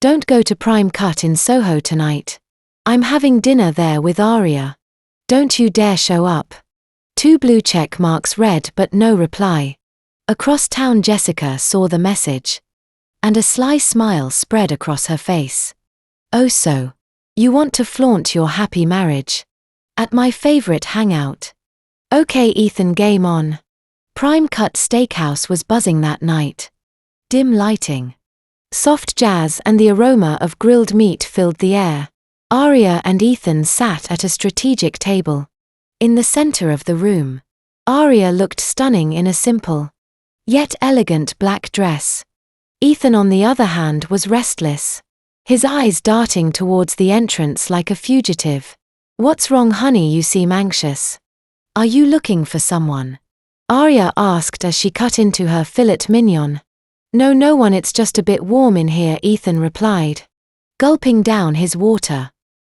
Don't go to Prime Cut in Soho tonight. I'm having dinner there with Aria. Don't you dare show up. 2 blue check marks read, but no reply. Across town, Jessica saw the message, and a sly smile spread across her face. Oh, so you want to flaunt your happy marriage at my favorite hangout? Okay, Ethan, game on. Prime Cut Steakhouse was buzzing that night. Dim lighting, soft jazz, and the aroma of grilled meat filled the air. Aria and Ethan sat at a strategic table in the center of the room. Aria looked stunning in a simple yet elegant black dress. Ethan, on the other hand, was restless, his eyes darting towards the entrance like a fugitive. What's wrong, honey? You seem anxious. Are you looking for someone? Aria asked as she cut into her filet mignon. No, no one, it's just a bit warm in here, Ethan replied, gulping down his water.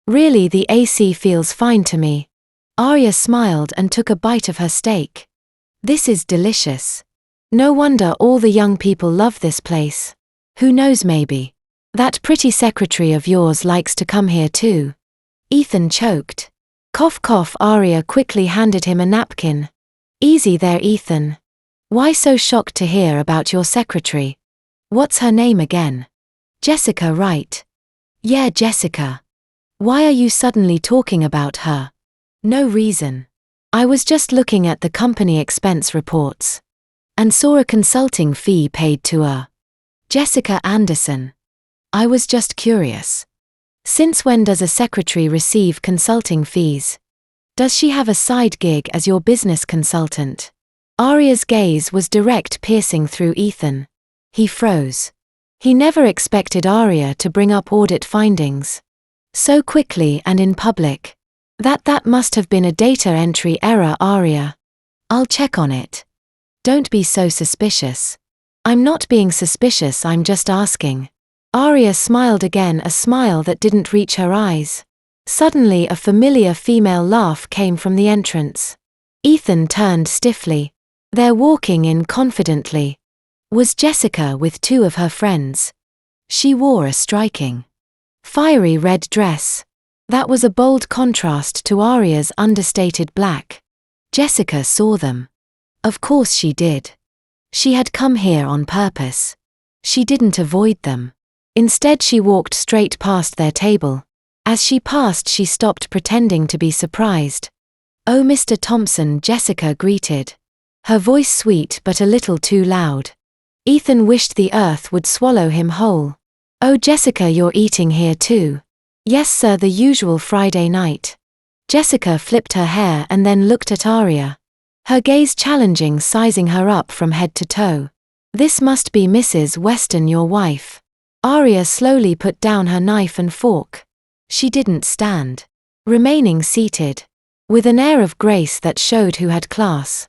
Really, the AC feels fine to me. Arya smiled and took a bite of her steak. This is delicious. No wonder all the young people love this place. Who knows, maybe that pretty secretary of yours likes to come here too. Ethan choked. Cough cough. Arya quickly handed him a napkin. Easy there, Ethan. Why so shocked to hear about your secretary? What's her name again? Jessica, right? Yeah, Jessica. Why are you suddenly talking about her? No reason. I was just looking at the company expense reports and saw a consulting fee paid to her. Jessica Anderson. I was just curious. Since when does a secretary receive consulting fees? Does she have a side gig as your business consultant? Arya's gaze was direct, piercing through Ethan. He froze. He never expected Arya to bring up audit findings so quickly and in public. That must have been a data entry error, Arya. I'll check on it. Don't be so suspicious. I'm not being suspicious, I'm just asking. Arya smiled again, a smile that didn't reach her eyes. Suddenly a familiar female laugh came from the entrance. Ethan turned stiffly. They're walking in confidently. Was Jessica with two of her friends? She wore a striking, fiery red dress. That was a bold contrast to Arya's understated black. Jessica saw them. Of course she did. She had come here on purpose. She didn't avoid them. Instead, she walked straight past their table. As she passed, she stopped pretending to be surprised. "Oh, Mr. Thompson," Jessica greeted. Her voice sweet but a little too loud. Ethan wished the earth would swallow him whole. "Oh, Jessica, you're eating here too?" "Yes, sir, the usual Friday night." Jessica flipped her hair and then looked at Arya. Her gaze challenging, sizing her up from head to toe. "This must be Mrs. Weston, your wife." Arya slowly put down her knife and fork. She didn't stand, remaining seated, with an air of grace that showed who had class.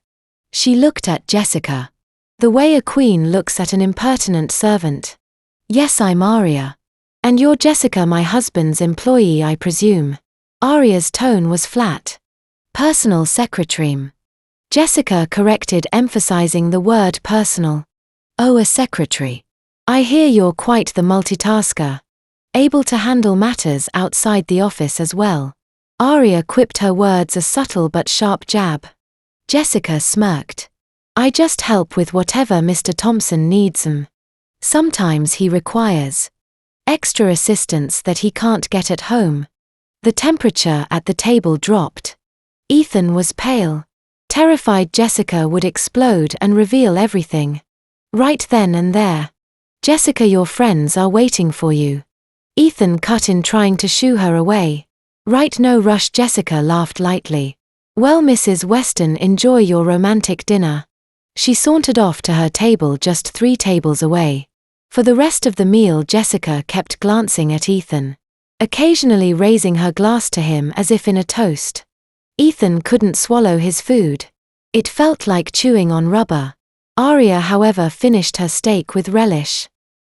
She looked at Jessica, the way a queen looks at an impertinent servant. "Yes, I'm Arya. And you're Jessica, my husband's employee, I presume." Arya's tone was flat. "Personal secretary." Jessica corrected, emphasizing the word personal. "Oh, a secretary. I hear you're quite the multitasker. Able to handle matters outside the office as well." Arya quipped, her words a subtle but sharp jab. Jessica smirked. "I just help with whatever Mr. Thompson needs. Sometimes he requires extra assistance that he can't get at home." The temperature at the table dropped. Ethan was pale, terrified Jessica would explode and reveal everything right then and there. "Jessica, your friends are waiting for you." Ethan cut in, trying to shoo her away. "Right, no rush." Jessica laughed lightly. "Well, Mrs. Weston, enjoy your romantic dinner." She sauntered off to her table just 3 tables away. For the rest of the meal, Jessica kept glancing at Ethan, occasionally raising her glass to him as if in a toast. Ethan couldn't swallow his food. It felt like chewing on rubber. Arya, however, finished her steak with relish.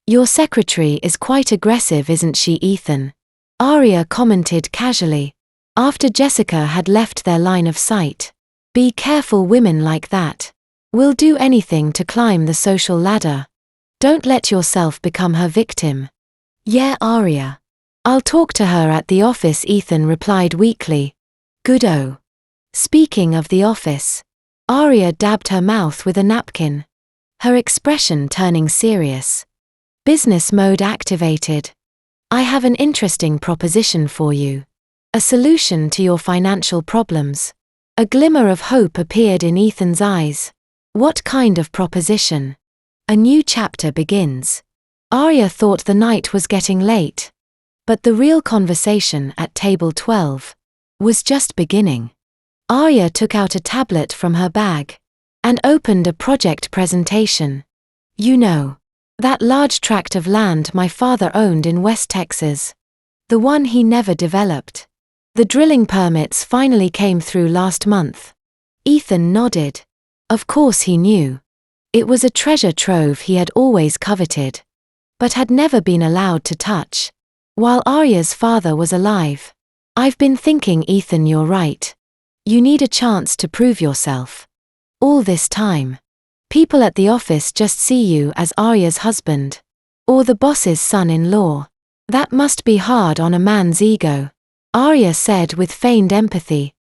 "Your secretary is quite aggressive, isn't she, Ethan?" Arya commented casually, after Jessica had left their line of sight. "Be careful, women like that will do anything to climb the social ladder. Don't let yourself become her victim." "Yeah, Arya. I'll talk to her at the office," Ethan replied weakly. "Good-o." Speaking of the office, Arya dabbed her mouth with a napkin, her expression turning serious. Business mode activated. "I have an interesting proposition for you. A solution to your financial problems." A glimmer of hope appeared in Ethan's eyes. "What kind of proposition?" "A new chapter begins." Arya thought the night was getting late, but the real conversation at table 12 was just beginning. Arya took out a tablet from her bag and opened a project presentation. "You know, that large tract of land my father owned in West Texas? The one he never developed. The drilling permits finally came through last month." Ethan nodded. Of course he knew. It was a treasure trove he had always coveted, but had never been allowed to touch while Arya's father was alive. "I've been thinking, Ethan, you're right. You need a chance to prove yourself. All this time, people at the office just see you as Arya's husband. Or the boss's son-in-law. That must be hard on a man's ego. Arya said with feigned empathy.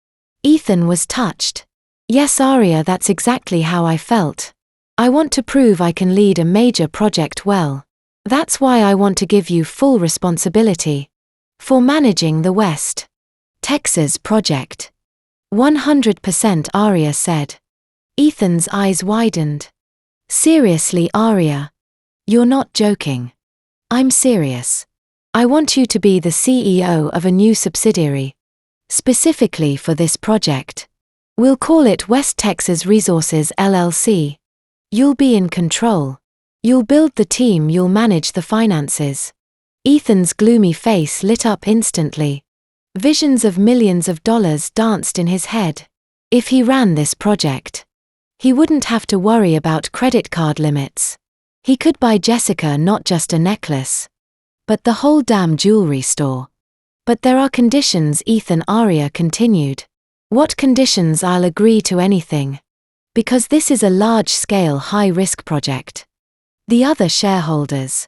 Ethan was touched. Yes, Arya, that's exactly how I felt. I want to prove I can lead a major project well. That's why I want to give you full responsibility for managing the West Texas project. 100%, Arya said. Ethan's eyes widened. Seriously, Arya? You're not joking. I'm serious. I want you to be the CEO of a new subsidiary. Specifically for this project. We'll call it West Texas Resources LLC. You'll be in control. You'll build the team, you'll manage the finances. Ethan's gloomy face lit up instantly. Visions of millions of dollars danced in his head. If he ran this project, he wouldn't have to worry about credit card limits. He could buy Jessica not just a necklace, but the whole damn jewelry store. But there are conditions, Ethan. Arya continued. What conditions? I'll agree to anything. Because this is a large-scale, high-risk project. The other shareholders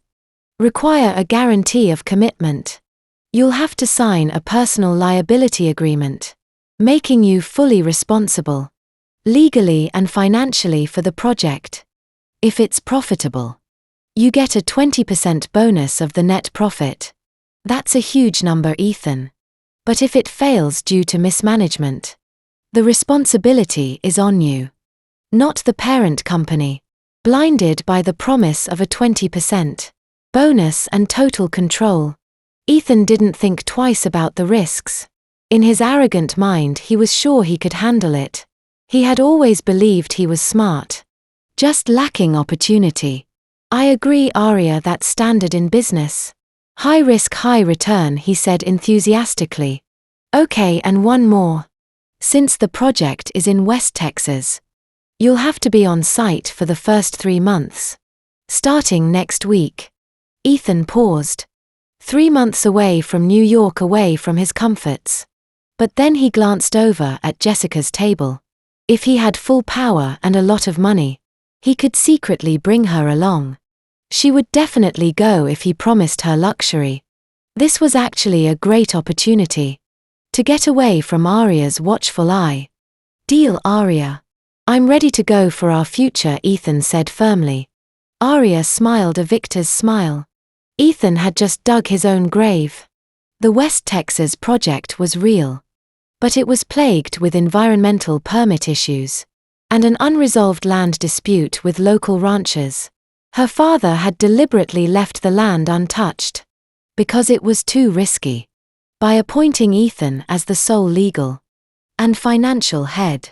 require a guarantee of commitment. You'll have to sign a personal liability agreement, making you fully responsible, legally and financially, for the project. If it's profitable, you get a 20% bonus of the net profit. That's a huge number, Ethan. But if it fails due to mismanagement, the responsibility is on you, not the parent company. Blinded by the promise of a 20% bonus and total control, Ethan didn't think twice about the risks. In his arrogant mind, he was sure he could handle it. He had always believed he was smart, just lacking opportunity. I agree, Arya, that's standard in business. High risk, high return, he said enthusiastically. Okay, and one more. Since the project is in West Texas, you'll have to be on site for the first 3 months. Starting next week. Ethan paused. 3 months away from New York, away from his comforts. But then he glanced over at Jessica's table. If he had full power and a lot of money, he could secretly bring her along. She would definitely go if he promised her luxury. This was actually a great opportunity to get away from Arya's watchful eye. Deal, Arya. I'm ready to go for our future, Ethan said firmly. Arya smiled a victor's smile. Ethan had just dug his own grave. The West Texas project was real, but it was plagued with environmental permit issues and an unresolved land dispute with local ranchers. Her father had deliberately left the land untouched because it was too risky. By appointing Ethan as the sole legal and financial head,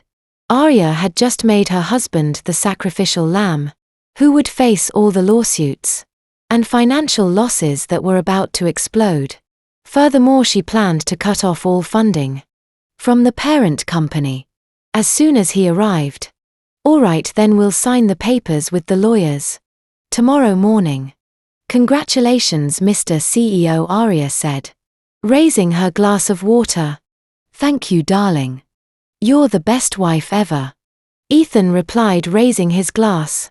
Arya had just made her husband the sacrificial lamb, who would face all the lawsuits and financial losses that were about to explode. Furthermore, she planned to cut off all funding from the parent company as soon as he arrived. All right, then we'll sign the papers with the lawyers tomorrow morning. Congratulations, Mr. CEO, Arya said, raising her glass of water. Thank you, darling. You're the best wife ever. Ethan replied, raising his glass.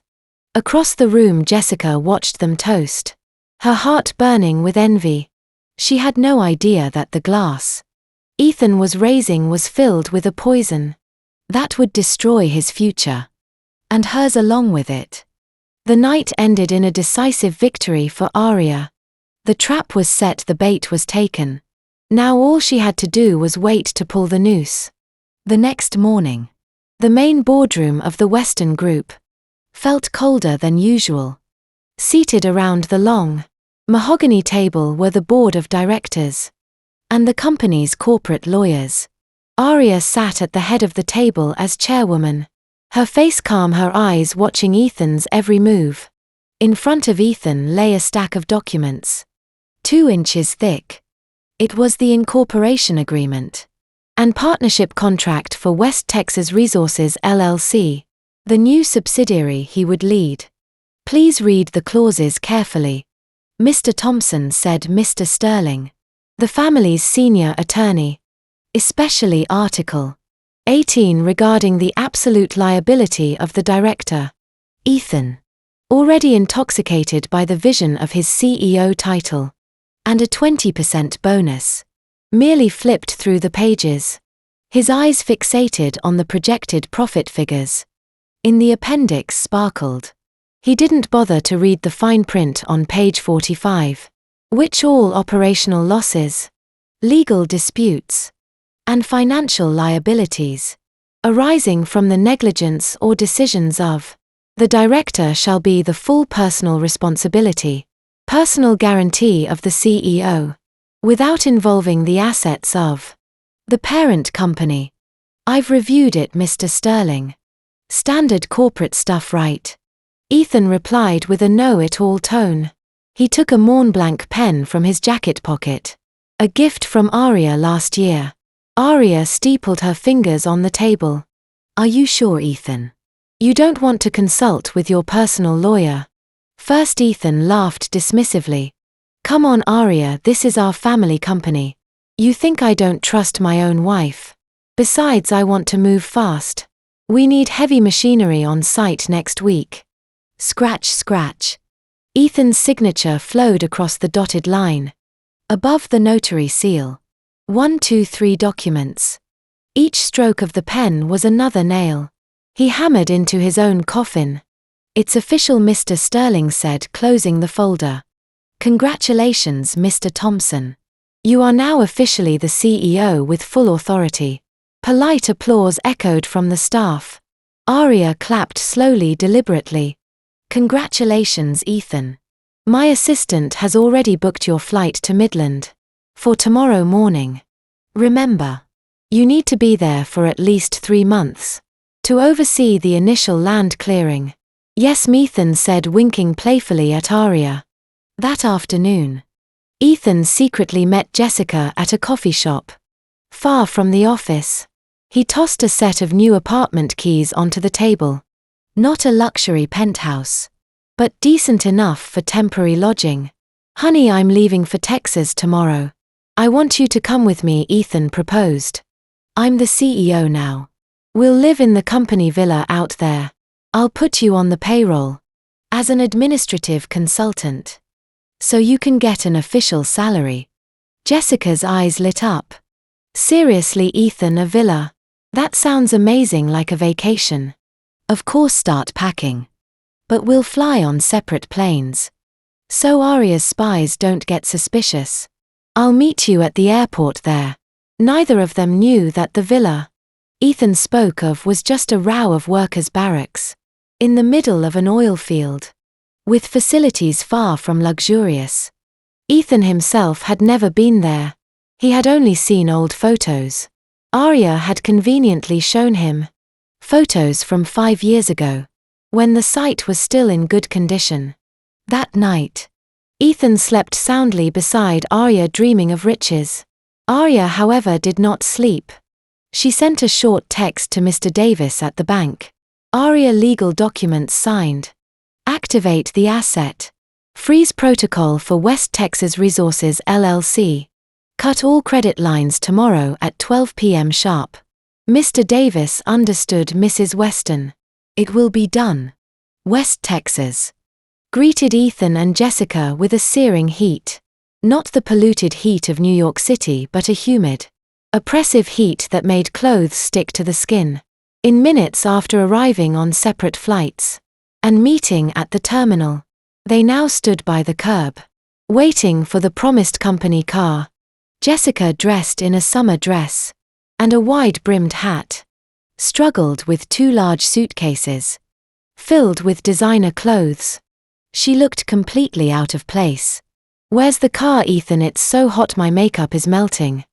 Across the room, Jessica watched them toast, her heart burning with envy. She had no idea that the glass Ethan was raising was filled with a poison that would destroy his future, and hers along with it. The night ended in a decisive victory for Arya. The trap was set, the bait was taken. Now all she had to do was wait to pull the noose. The next morning, the main boardroom of the Western Group felt colder than usual. Seated around the long, mahogany table were the board of directors and the company's corporate lawyers. Arya sat at the head of the table as chairwoman, her face calm, her eyes watching Ethan's every move. In front of Ethan lay a stack of documents, 2 inches thick. It was the incorporation agreement and partnership contract for West Texas Resources LLC, the new subsidiary he would lead. Please read the clauses carefully, Mr. Thompson said Mr. Sterling, the family's senior attorney. Especially Article 18 regarding the absolute liability of the director. Ethan, already intoxicated by the vision of his CEO title and a 20% bonus, merely flipped through the pages, his eyes fixated on the projected profit figures. In the appendix sparkled. He didn't bother to read the fine print on page 45, which all operational losses, legal disputes, and financial liabilities arising from the negligence or decisions of the director shall be the full personal responsibility, personal guarantee of the CEO, without involving the assets of the parent company. I've reviewed it, Mr. Sterling. Standard corporate stuff, right? Ethan replied with a know-it-all tone. He took a Montblanc pen from his jacket pocket. A gift from Aria last year. Aria steepled her fingers on the table. Are you sure, Ethan? You don't want to consult with your personal lawyer? First, Ethan laughed dismissively. Come on, Aria, this is our family company. You think I don't trust my own wife? Besides, I want to move fast. We need heavy machinery on site next week. Scratch, scratch. Ethan's signature flowed across the dotted line. Above the notary seal. 1, 2, 3 documents. Each stroke of the pen was another nail. He hammered into his own coffin. It's official, Mr. Sterling said, closing the folder. Congratulations, Mr. Thompson. You are now officially the CEO with full authority. Polite applause echoed from the staff. Aria clapped slowly, deliberately. Congratulations, Ethan. My assistant has already booked your flight to Midland for tomorrow morning. Remember, you need to be there for at least 3 months to oversee the initial land clearing. Yes, Ethan said, winking playfully at Aria. That afternoon, Ethan secretly met Jessica at a coffee shop far from the office. He tossed a set of new apartment keys onto the table. Not a luxury penthouse, but decent enough for temporary lodging. Honey, I'm leaving for Texas tomorrow. I want you to come with me, Ethan proposed. I'm the CEO now. We'll live in the company villa out there. I'll put you on the payroll as an administrative consultant, so you can get an official salary. Jessica's eyes lit up. Seriously, Ethan, a villa? That sounds amazing, like a vacation. Of course, start packing. But we'll fly on separate planes, so Aria's spies don't get suspicious. I'll meet you at the airport there. Neither of them knew that the villa Ethan spoke of was just a row of workers' barracks in the middle of an oil field, with facilities far from luxurious. Ethan himself had never been there. He had only seen old photos. Aria had conveniently shown him photos from 5 years ago, when the site was still in good condition. That night, Ethan slept soundly beside Aria, dreaming of riches. Aria, however, did not sleep. She sent a short text to Mr. Davis at the bank. Aria, legal documents signed. Activate the asset freeze protocol for West Texas Resources LLC. Cut all credit lines tomorrow at 12 p.m. sharp. Mr. Davis understood, Mrs. Weston. It will be done. West Texas greeted Ethan and Jessica with a searing heat. Not the polluted heat of New York City, but a humid, oppressive heat that made clothes stick to the skin. In minutes after arriving on separate flights and meeting at the terminal, they now stood by the curb, waiting for the promised company car. Jessica, dressed in a summer dress and a wide-brimmed hat, struggled with 2 large suitcases filled with designer clothes. She looked completely out of place. Where's the car, Ethan? It's so hot, my makeup is melting.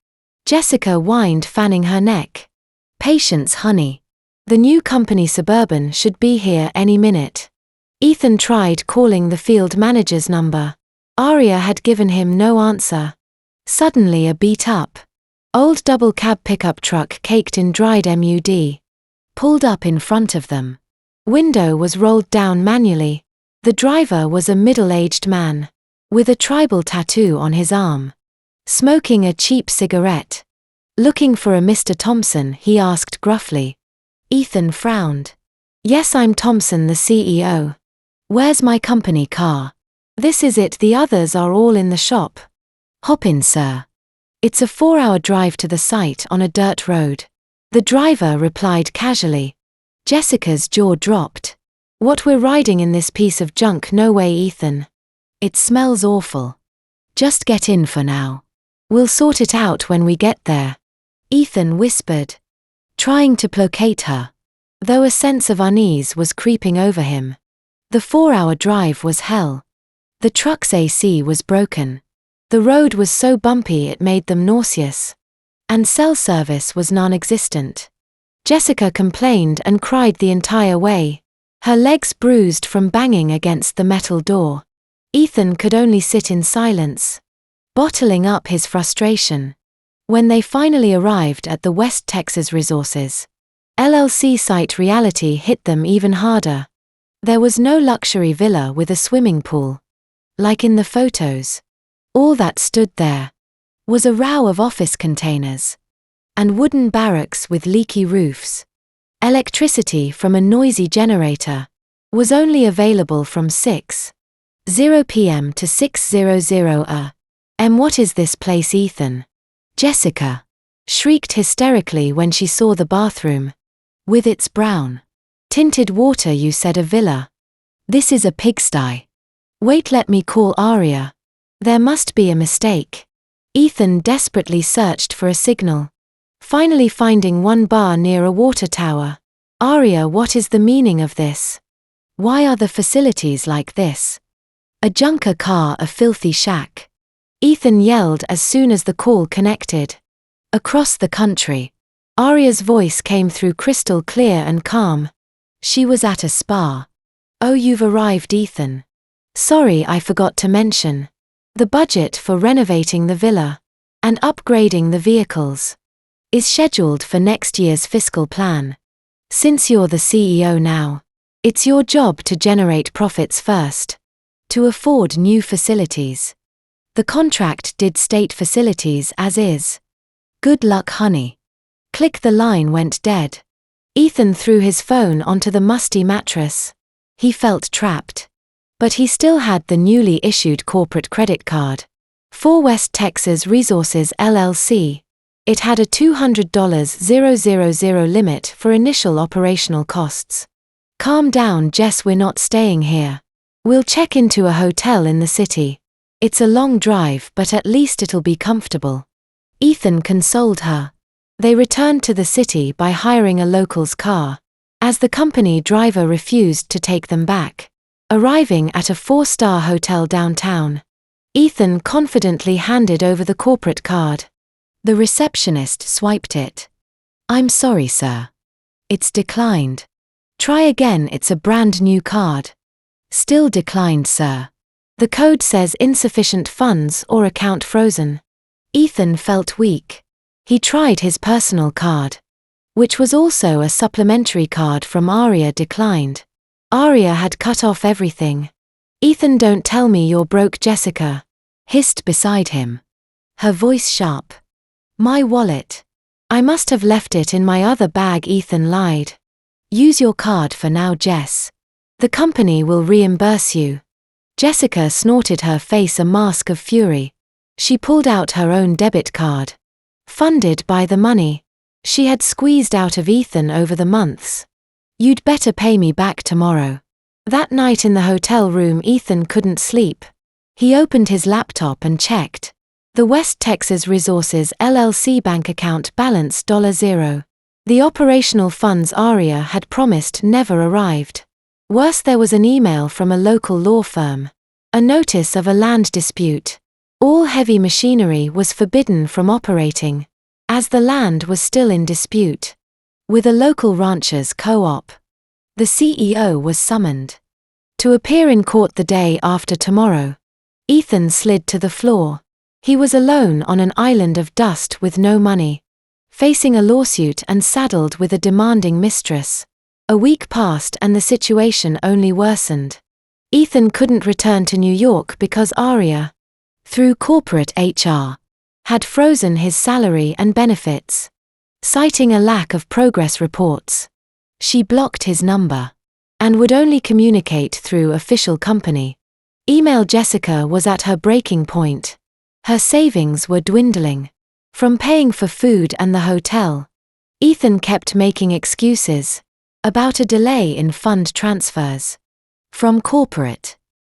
Jessica whined, fanning her neck. Patience, honey. The new company Suburban should be here any minute. Ethan tried calling the field manager's number. Aria had given him no answer. Suddenly a beat-up, old double-cab pickup truck caked in dried mud pulled up in front of them. Window was rolled down manually. The driver was a middle-aged man with a tribal tattoo on his arm, smoking a cheap cigarette. Looking for a Mr. Thompson, he asked gruffly. Ethan frowned. Yes, I'm Thompson, the CEO. Where's my company car? This is it, the others are all in the shop. Hop in, sir. It's a 4-hour drive to the site on a dirt road. The driver replied casually. Jessica's jaw dropped. What, we're riding in this piece of junk? No way, Ethan. It smells awful. Just get in for now. We'll sort it out when we get there. Ethan whispered, trying to placate her, though a sense of unease was creeping over him. The 4-hour drive was hell. The truck's AC was broken. The road was so bumpy it made them nauseous. And cell service was non-existent. Jessica complained and cried the entire way, her legs bruised from banging against the metal door. Ethan could only sit in silence, bottling up his frustration. When they finally arrived at the West Texas Resources LLC site, reality hit them even harder. There was no luxury villa with a swimming pool, like in the photos. All that stood there was a row of office containers and wooden barracks with leaky roofs. Electricity from a noisy generator was only available from 6:00 p.m. to 6:00 a.m. What is this place, Ethan? Jessica shrieked hysterically when she saw the bathroom. With its brown tinted water, you said a villa. This is a pigsty. Wait, let me call Aria. There must be a mistake. Ethan desperately searched for a signal, finally finding one bar near a water tower. Aria, what is the meaning of this? Why are the facilities like this? A junker car, a filthy shack. Ethan yelled as soon as the call connected. Across the country, Aria's voice came through crystal clear and calm. She was at a spa. Oh, you've arrived, Ethan. Sorry, I forgot to mention. The budget for renovating the villa and upgrading the vehicles is scheduled for next year's fiscal plan. Since you're the CEO now, it's your job to generate profits first, to afford new facilities. The contract did state facilities as is. Good luck, honey. Click. The line went dead. Ethan threw his phone onto the musty mattress. He felt trapped. But he still had the newly issued corporate credit card for West Texas Resources LLC. It had a $200,000 limit for initial operational costs. Calm down, Jess, we're not staying here. We'll check into a hotel in the city. It's a long drive, but at least it'll be comfortable. Ethan consoled her. They returned to the city by hiring a local's car, as the company driver refused to take them back. Arriving at a 4-star hotel downtown, Ethan confidently handed over the corporate card. The receptionist swiped it. I'm sorry, sir. It's declined. Try again, it's a brand new card. Still declined, sir. The code says insufficient funds or account frozen. Ethan felt weak. He tried his personal card, which was also a supplementary card from Aria, declined. Aria had cut off everything. Ethan, don't tell me you're broke, Jessica hissed beside him, her voice sharp. My wallet. I must have left it in my other bag, Ethan lied. Use your card for now, Jess. The company will reimburse you. Jessica snorted, her face a mask of fury. She pulled out her own debit card, funded by the money she had squeezed out of Ethan over the months. You'd better pay me back tomorrow. That night in the hotel room, Ethan couldn't sleep. He opened his laptop and checked. The West Texas Resources LLC bank account balance $0. The operational funds Aria had promised never arrived. Worse, there was an email from a local law firm. A notice of a land dispute. All heavy machinery was forbidden from operating, as the land was still in dispute with a local ranchers co-op. The CEO was summoned to appear in court the day after tomorrow. Ethan slid to the floor. He was alone on an island of dust with no money, facing a lawsuit and saddled with a demanding mistress. A week passed and the situation only worsened. Ethan couldn't return to New York because Aria, through corporate HR, had frozen his salary and benefits, citing a lack of progress reports. She blocked his number and would only communicate through official company. Email. Jessica was at her breaking point. Her savings were dwindling from paying for food and the hotel. Ethan kept making excuses about a delay in fund transfers from corporate.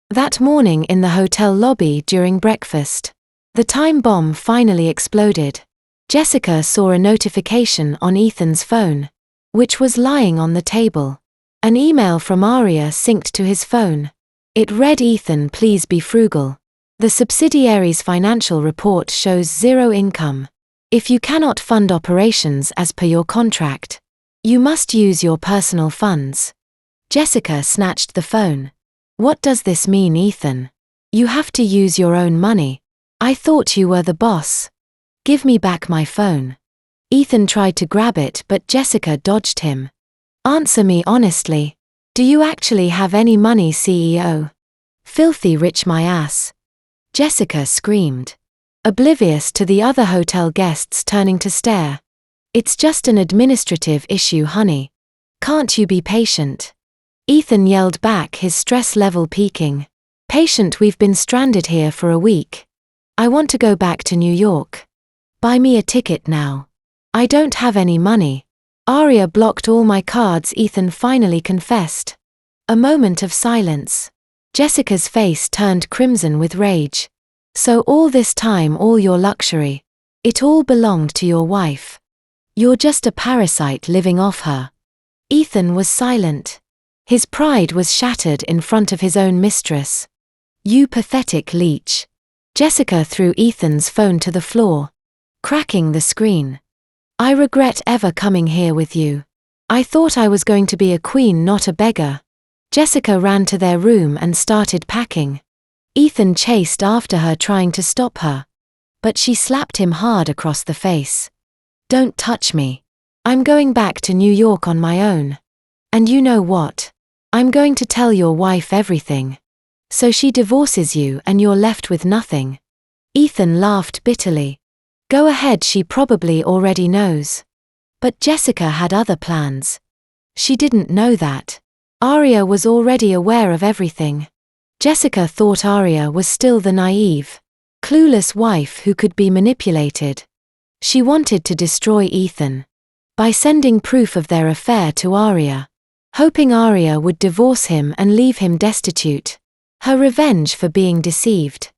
That morning in the hotel lobby during breakfast, the time bomb finally exploded. Jessica saw a notification on Ethan's phone, which was lying on the table. An email from Aria synced to his phone. It read, "Ethan, please be frugal. The subsidiary's financial report shows zero income. If you cannot fund operations as per your contract, you must use your personal funds." Jessica snatched the phone. "What does this mean, Ethan? You have to use your own money. I thought you were the boss. Give me back my phone." Ethan tried to grab it, but Jessica dodged him. "Answer me honestly. Do you actually have any money, CEO? Filthy rich my ass." Jessica screamed, oblivious to the other hotel guests turning to stare. "It's just an administrative issue, honey. Can't you be patient?" Ethan yelled back, his stress level peaking. "Patient? We've been stranded here for a week. I want to go back to New York. Buy me a ticket now." "I don't have any money. Aria blocked all my cards," Ethan finally confessed. A moment of silence. Jessica's face turned crimson with rage. "So all this time, all your luxury, it all belonged to your wife. You're just a parasite living off her." Ethan was silent. His pride was shattered in front of his own mistress. "You pathetic leech." Jessica threw Ethan's phone to the floor, cracking the screen. "I regret ever coming here with you. I thought I was going to be a queen, not a beggar." Jessica ran to their room and started packing. Ethan chased after her, trying to stop her, but she slapped him hard across the face. "Don't touch me. I'm going back to New York on my own. And you know what? I'm going to tell your wife everything. So she divorces you and you're left with nothing." Ethan laughed bitterly. "Go ahead, she probably already knows." But Jessica had other plans. She didn't know that Aria was already aware of everything. Jessica thought Aria was still the naive, clueless wife who could be manipulated. She wanted to destroy Ethan by sending proof of their affair to Aria, hoping Aria would divorce him and leave him destitute. Her revenge for being deceived.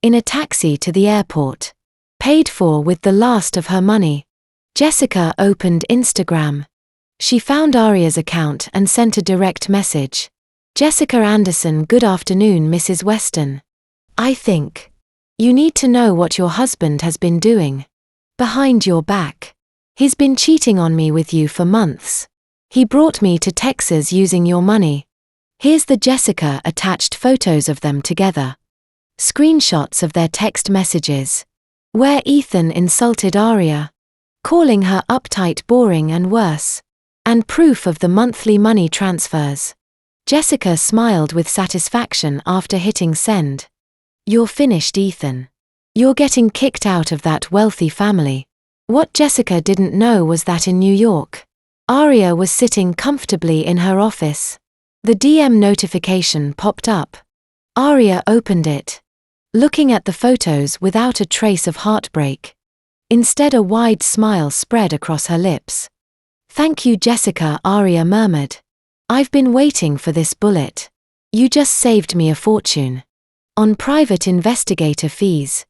In a taxi to the airport, paid for with the last of her money, Jessica opened Instagram. She found Aria's account and sent a direct message. "Jessica Anderson, good afternoon, Mrs. Weston. I think you need to know what your husband has been doing behind your back. He's been cheating on me with you for months. He brought me to Texas using your money." Here's the Jessica attached photos of them together. Screenshots of their text messages, where Ethan insulted Aria, calling her uptight, boring and worse, and proof of the monthly money transfers. Jessica smiled with satisfaction after hitting send. "You're finished, Ethan. You're getting kicked out of that wealthy family." What Jessica didn't know was that in New York, Aria was sitting comfortably in her office. The DM notification popped up. Aria opened it, looking at the photos without a trace of heartbreak. Instead, a wide smile spread across her lips. "Thank you, Jessica," Aria murmured. "I've been waiting for this bullet. You just saved me a fortune on private investigator fees."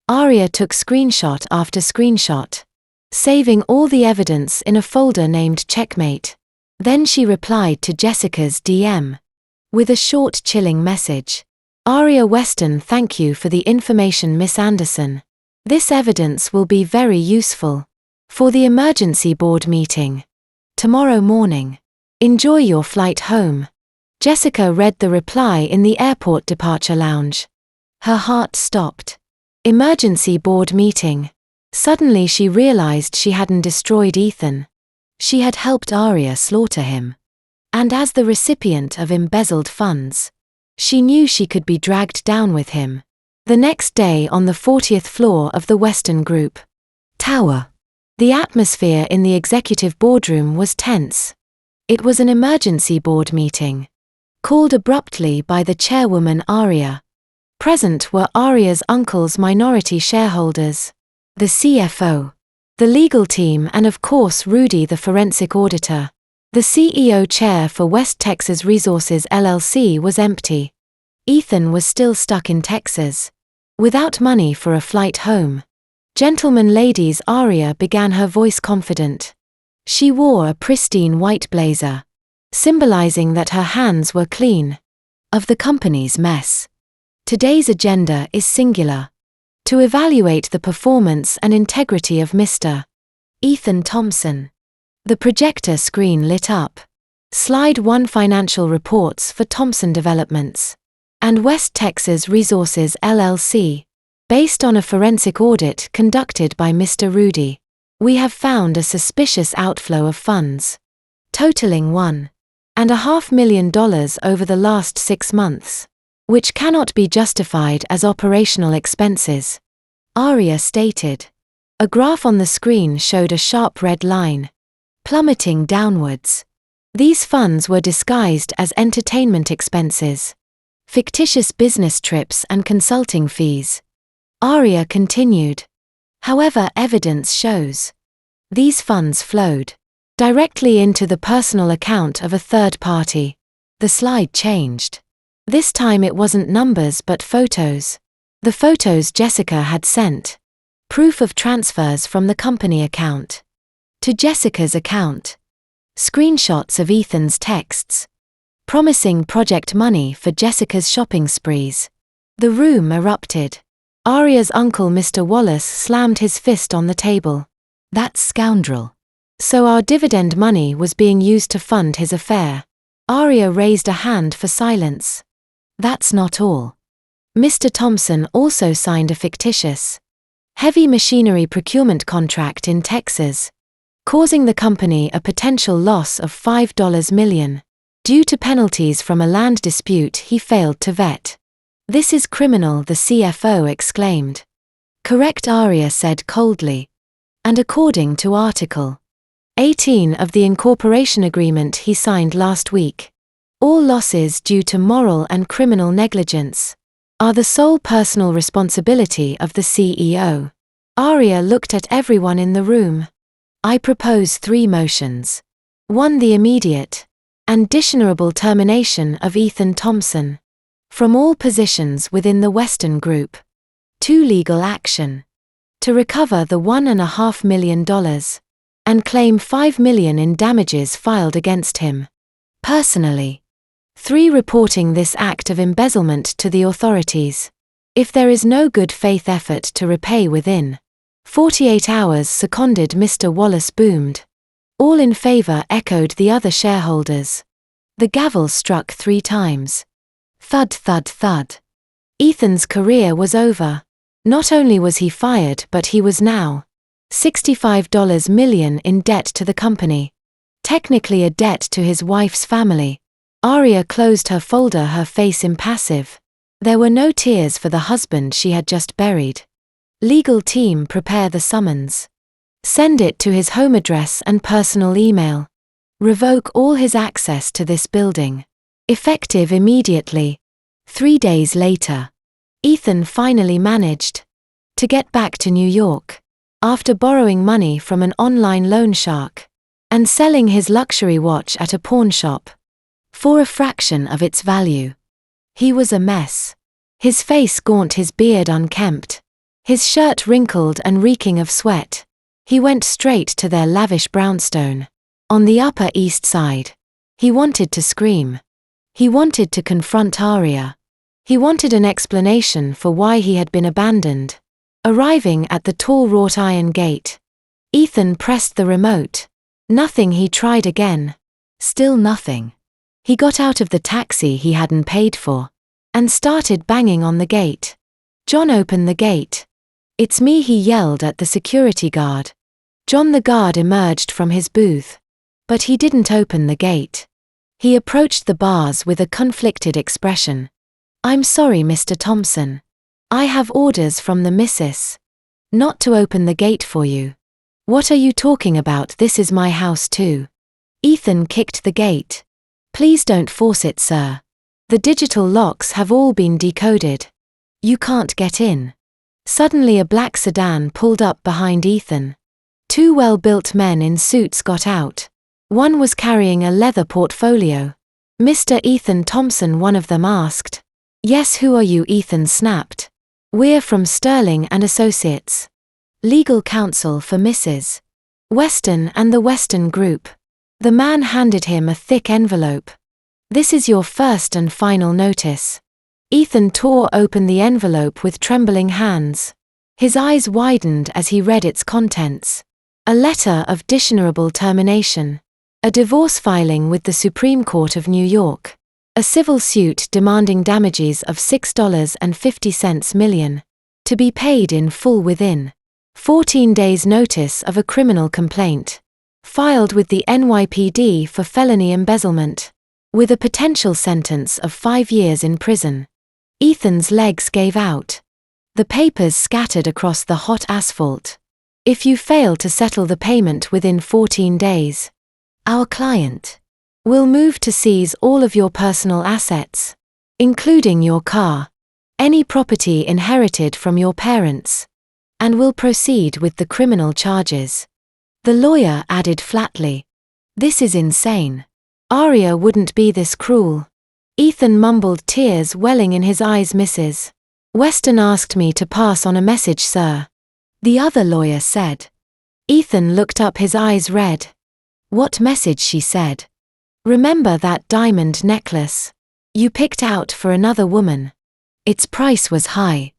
Aria took screenshot after screenshot, saving all the evidence in a folder named Checkmate. Then she replied to Jessica's DM with a short, chilling message. "Aria Weston, thank you for the information, Miss Anderson. This evidence will be very useful for the emergency board meeting tomorrow morning. Enjoy your flight home." Jessica read the reply in the airport departure lounge. Her heart stopped. Emergency board meeting. Suddenly she realized she hadn't destroyed Ethan. She had helped Aria slaughter him. And as the recipient of embezzled funds, she knew she could be dragged down with him. The next day on the 40th floor of the Western Group Tower. The atmosphere in the executive boardroom was tense. It was an emergency board meeting, called abruptly by the chairwoman Aria. Present were Aria's uncle's minority shareholders, the CFO, the legal team, and of course Rudy, the forensic auditor. The CEO chair for West Texas Resources LLC was empty. Ethan was still stuck in Texas, without money for a flight home. Gentlemen, ladies, Aria began, her voice confident. She wore a pristine white blazer, symbolizing that her hands were clean of the company's mess. Today's agenda is singular: to evaluate the performance and integrity of Mr. Ethan Thompson. The projector screen lit up. Slide 1: Financial reports for Thompson Developments and West Texas Resources LLC. Based on a forensic audit conducted by Mr. Rudy, we have found a suspicious outflow of funds, totaling $1.5 million over the last 6 months, which cannot be justified as operational expenses, Aria stated. A graph on the screen showed a sharp red line, plummeting downwards. These funds were disguised as entertainment expenses, fictitious business trips and consulting fees. Aria continued. However, evidence shows these funds flowed directly into the personal account of a third party. The slide changed. This time it wasn't numbers but photos. The photos Jessica had sent. Proof of transfers from the company account to Jessica's account. Screenshots of Ethan's texts, promising project money for Jessica's shopping sprees. The room erupted. Aria's uncle Mr. Wallace slammed his fist on the table. That scoundrel. So our dividend money was being used to fund his affair. Aria raised a hand for silence. That's not all. Mr. Thompson also signed a fictitious heavy machinery procurement contract in Texas, causing the company a potential loss of $5 million due to penalties from a land dispute he failed to vet. This is criminal, the CFO exclaimed. Correct, Aria said coldly. And according to Article 18 of the incorporation agreement he signed last week, all losses due to moral and criminal negligence are the sole personal responsibility of the CEO. Aria looked at everyone in the room. I propose 3 motions. 1. The immediate and dishonorable termination of Ethan Thompson from all positions within the Western Group. 2. Legal action to recover the $1.5 million and claim $5 million in damages filed against him personally. 3. Reporting this act of embezzlement to the authorities. If there is no good faith effort to repay within 48 hours, seconded Mr. Wallace boomed. All in favor, echoed the other shareholders. The gavel struck 3 times. Thud, thud, thud. Ethan's career was over. Not only was he fired, but he was now $65 million in debt to the company. Technically a debt to his wife's family. Aria closed her folder, her face impassive. There were no tears for the husband she had just buried. Legal team, prepare the summons. Send it to his home address and personal email. Revoke all his access to this building. Effective immediately. 3 days later, Ethan finally managed to get back to New York after borrowing money from an online loan shark and selling his luxury watch at a pawn shop for a fraction of its value. He was a mess. His face gaunt, his beard unkempt, his shirt wrinkled and reeking of sweat. He went straight to their lavish brownstone on the Upper East Side. He wanted to scream. He wanted to confront Aria. He wanted an explanation for why he had been abandoned. Arriving at the tall wrought iron gate, Ethan pressed the remote. Nothing. He tried again. Still nothing. He got out of the taxi he hadn't paid for and started banging on the gate. John, open the gate. It's me, he yelled at the security guard. John, the guard, emerged from his booth. But he didn't open the gate. He approached the bars with a conflicted expression. I'm sorry, Mr. Thompson. I have orders from the missus. Not to open the gate for you. What are you talking about? This is my house too. Ethan kicked the gate. Please don't force it, sir. The digital locks have all been decoded. You can't get in. Suddenly a black sedan pulled up behind Ethan. Two well-built men in suits got out. One was carrying a leather portfolio. Mr. Ethan Thompson, one of them asked. Yes, who are you? Ethan snapped. We're from Sterling and Associates. Legal counsel for Mrs. Weston and the Weston Group. The man handed him a thick envelope. This is your first and final notice. Ethan tore open the envelope with trembling hands. His eyes widened as he read its contents. A letter of dishonorable termination. A divorce filing with the Supreme Court of New York. A civil suit demanding damages of $6.50 million. To be paid in full within 14 days notice of a criminal complaint. Filed with the NYPD for felony embezzlement. With a potential sentence of 5 years in prison. Ethan's legs gave out. The papers scattered across the hot asphalt. If you fail to settle the payment within 14 days, our client will move to seize all of your personal assets, including your car, any property inherited from your parents, and will proceed with the criminal charges. The lawyer added flatly. This is insane. Aria wouldn't be this cruel. Ethan mumbled, tears welling in his eyes. Mrs. Weston asked me to pass on a message, sir. The other lawyer said. Ethan looked up, his eyes red. What message? She said. Remember that diamond necklace you picked out for another woman? Its price was high.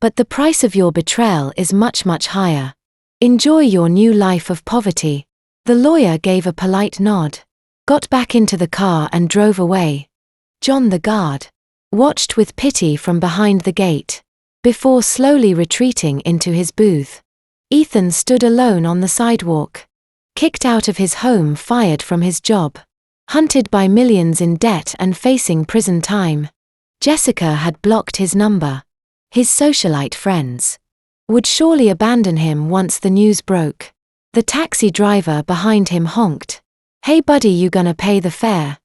But the price of your betrayal is much, much higher. Enjoy your new life of poverty. The lawyer gave a polite nod, got back into the car and drove away. John, the guard, watched with pity from behind the gate, before slowly retreating into his booth. Ethan stood alone on the sidewalk. Kicked out of his home, fired from his job, hunted by millions in debt and facing prison time. Jessica had blocked his number. His socialite friends would surely abandon him once the news broke. The taxi driver behind him honked. Hey buddy, you gonna pay the fare?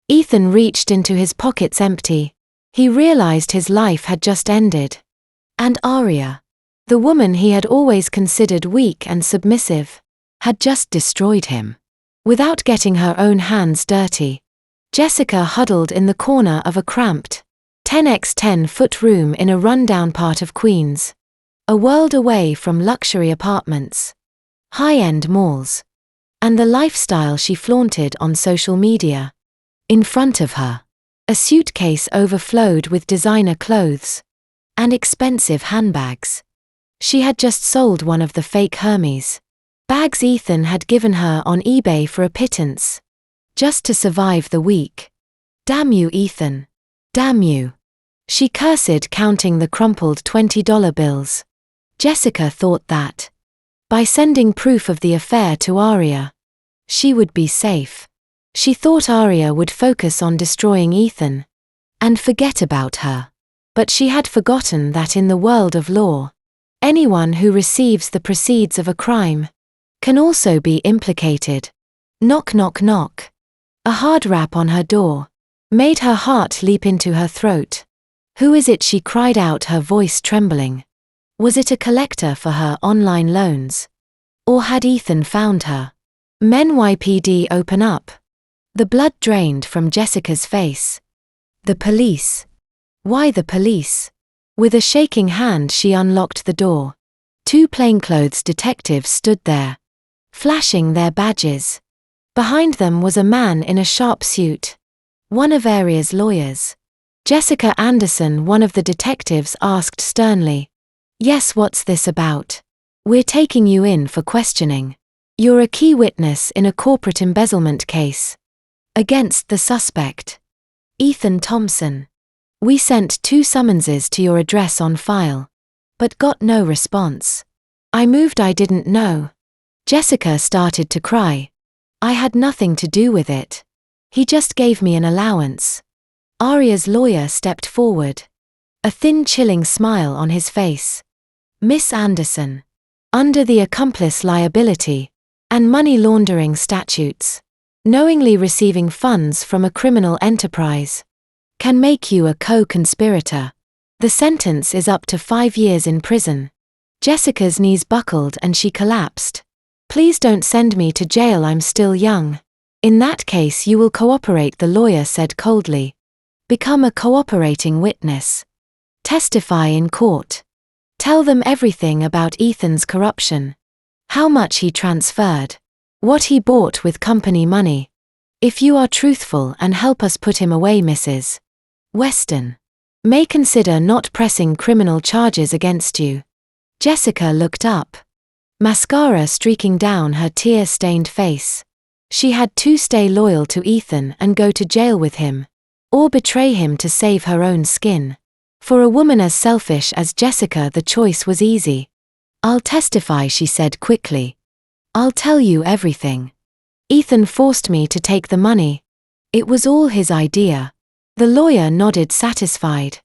Ethan reached into his pockets empty. He realized his life had just ended. And Aria, the woman he had always considered weak and submissive, had just destroyed him. Without getting her own hands dirty, Jessica huddled in the corner of a cramped 10x10-foot room in a rundown part of Queens. A world away from luxury apartments, high-end malls, and the lifestyle she flaunted on social media. In front of her, a suitcase overflowed with designer clothes and expensive handbags. She had just sold one of the fake Hermes bags Ethan had given her on eBay for a pittance, just to survive the week. Damn you, Ethan. Damn you. She cursed, counting the crumpled $20 bills. Jessica thought that, by sending proof of the affair to Aria, she would be safe. She thought Aria would focus on destroying Ethan and forget about her. But she had forgotten that in the world of law, anyone who receives the proceeds of a crime can also be implicated. Knock, knock, knock. A hard rap on her door made her heart leap into her throat. Who is it? She cried out, her voice trembling. Was it a collector for her online loans? Or had Ethan found her? NYPD, open up. The blood drained from Jessica's face. The police. Why the police? With a shaking hand she unlocked the door. Two plainclothes detectives stood there, flashing their badges. Behind them was a man in a sharp suit, one of Aria's lawyers. Jessica Anderson, one of the detectives, asked sternly. Yes, what's this about? We're taking you in for questioning. You're a key witness in a corporate embezzlement case against the suspect, Ethan Thompson. We sent 2 summonses to your address on file, but got no response. I moved, I didn't know. Jessica started to cry. I had nothing to do with it. He just gave me an allowance. Aria's lawyer stepped forward. a thin chilling smile on his face. Miss Anderson, under the accomplice liability and money laundering statutes, knowingly receiving funds from a criminal enterprise can make you a co-conspirator. The sentence is up to 5 years in prison. Jessica's knees buckled and she collapsed. Please don't send me to jail, I'm still young. In that case you will cooperate, the lawyer said coldly. Become a cooperating witness. Testify in court. Tell them everything about Ethan's corruption. How much he transferred. What he bought with company money. If you are truthful and help us put him away, Mrs. Weston may consider not pressing criminal charges against you. Jessica looked up, mascara streaking down her tear-stained face. She had to stay loyal to Ethan and go to jail with him, or betray him to save her own skin. For a woman as selfish as Jessica, the choice was easy. I'll testify, she said quickly. I'll tell you everything. Ethan forced me to take the money. It was all his idea. The lawyer nodded, satisfied.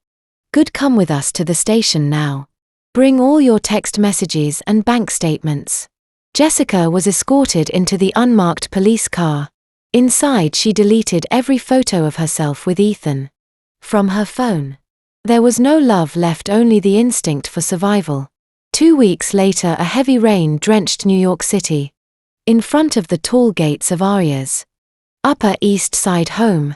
Good, come with us to the station now. Bring all your text messages and bank statements. Jessica was escorted into the unmarked police car. Inside she deleted every photo of herself with Ethan from her phone. There was no love left, only the instinct for survival. 2 weeks later, a heavy rain drenched New York City. In front of the tall gates of Aria's Upper East Side home,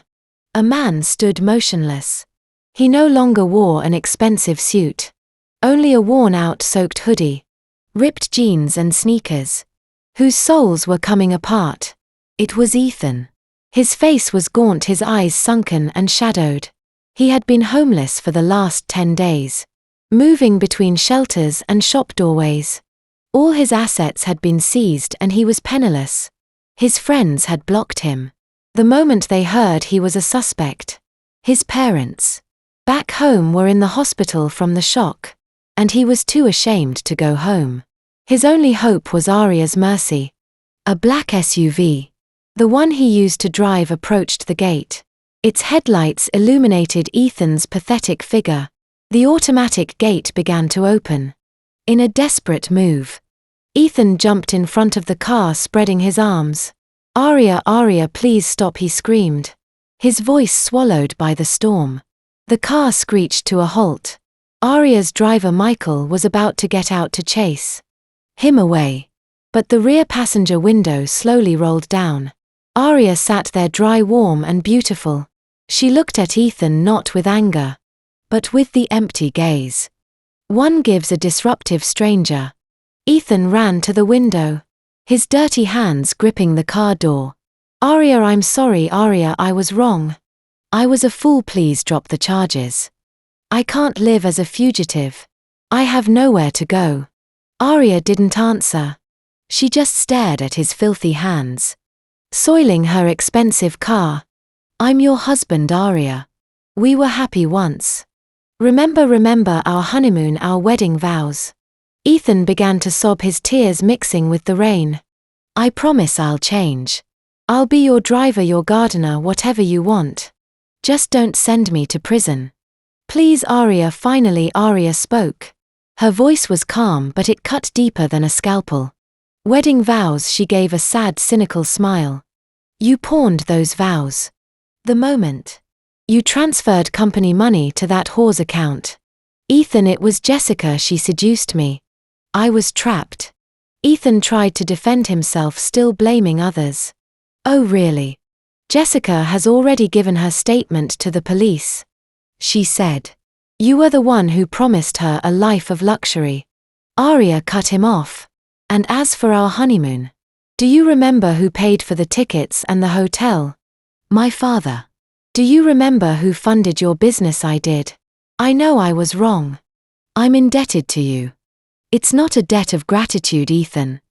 a man stood motionless. He no longer wore an expensive suit, only a worn-out soaked hoodie, ripped jeans and sneakers, whose soles were coming apart. It was Ethan. His face was gaunt, his eyes sunken and shadowed. He had been homeless for the last 10 days, moving between shelters and shop doorways. All his assets had been seized and he was penniless. His friends had blocked him the moment they heard he was a suspect. His parents, back home, were in the hospital from the shock, and he was too ashamed to go home. His only hope was Aria's mercy. A black SUV, the one he used to drive, approached the gate. Its headlights illuminated Ethan's pathetic figure. The automatic gate began to open. In a desperate move, Ethan jumped in front of the car, spreading his arms. Aria, Aria, please stop, he screamed, his voice swallowed by the storm. The car screeched to a halt. Aria's driver, Michael, was about to get out to chase him away, but the rear passenger window slowly rolled down. Aria sat there, dry, warm and beautiful. She looked at Ethan not with anger, but with the empty gaze one gives a disruptive stranger. Ethan ran to the window, his dirty hands gripping the car door. Aria, I'm sorry, Aria, I was wrong. I was a fool, please drop the charges. I can't live as a fugitive. I have nowhere to go. Aria didn't answer. She just stared at his filthy hands, soiling her expensive car. I'm your husband, Aria. We were happy once. Remember our honeymoon, our wedding vows. Ethan began to sob, his tears mixing with the rain. I promise I'll change. I'll be your driver, your gardener, whatever you want. Just don't send me to prison. Please, Aria. Finally Aria spoke. Her voice was calm, but it cut deeper than a scalpel. Wedding vows, she gave a sad, cynical smile. You pawned those vows the moment you transferred company money to that whore's account. Ethan, it was Jessica, she seduced me. I was trapped. Ethan tried to defend himself, still blaming others. Oh really? Jessica has already given her statement to the police. She said. You were the one who promised her a life of luxury. Aria cut him off. And as for our honeymoon, do you remember who paid for the tickets and the hotel? My father. Do you remember who funded your business? I did. I know I was wrong. I'm indebted to you. It's not a debt of gratitude, Ethan.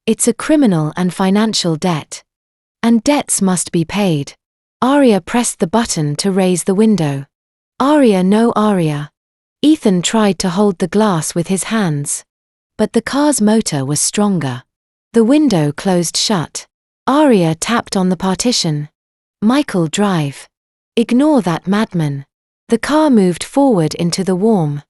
It's a criminal and financial debt. And debts must be paid. Aria pressed the button to raise the window. Aria, no, Aria. Ethan tried to hold the glass with his hands, but the car's motor was stronger. The window closed shut. Aria tapped on the partition. Michael, drive. Ignore that madman. The car moved forward into the warm,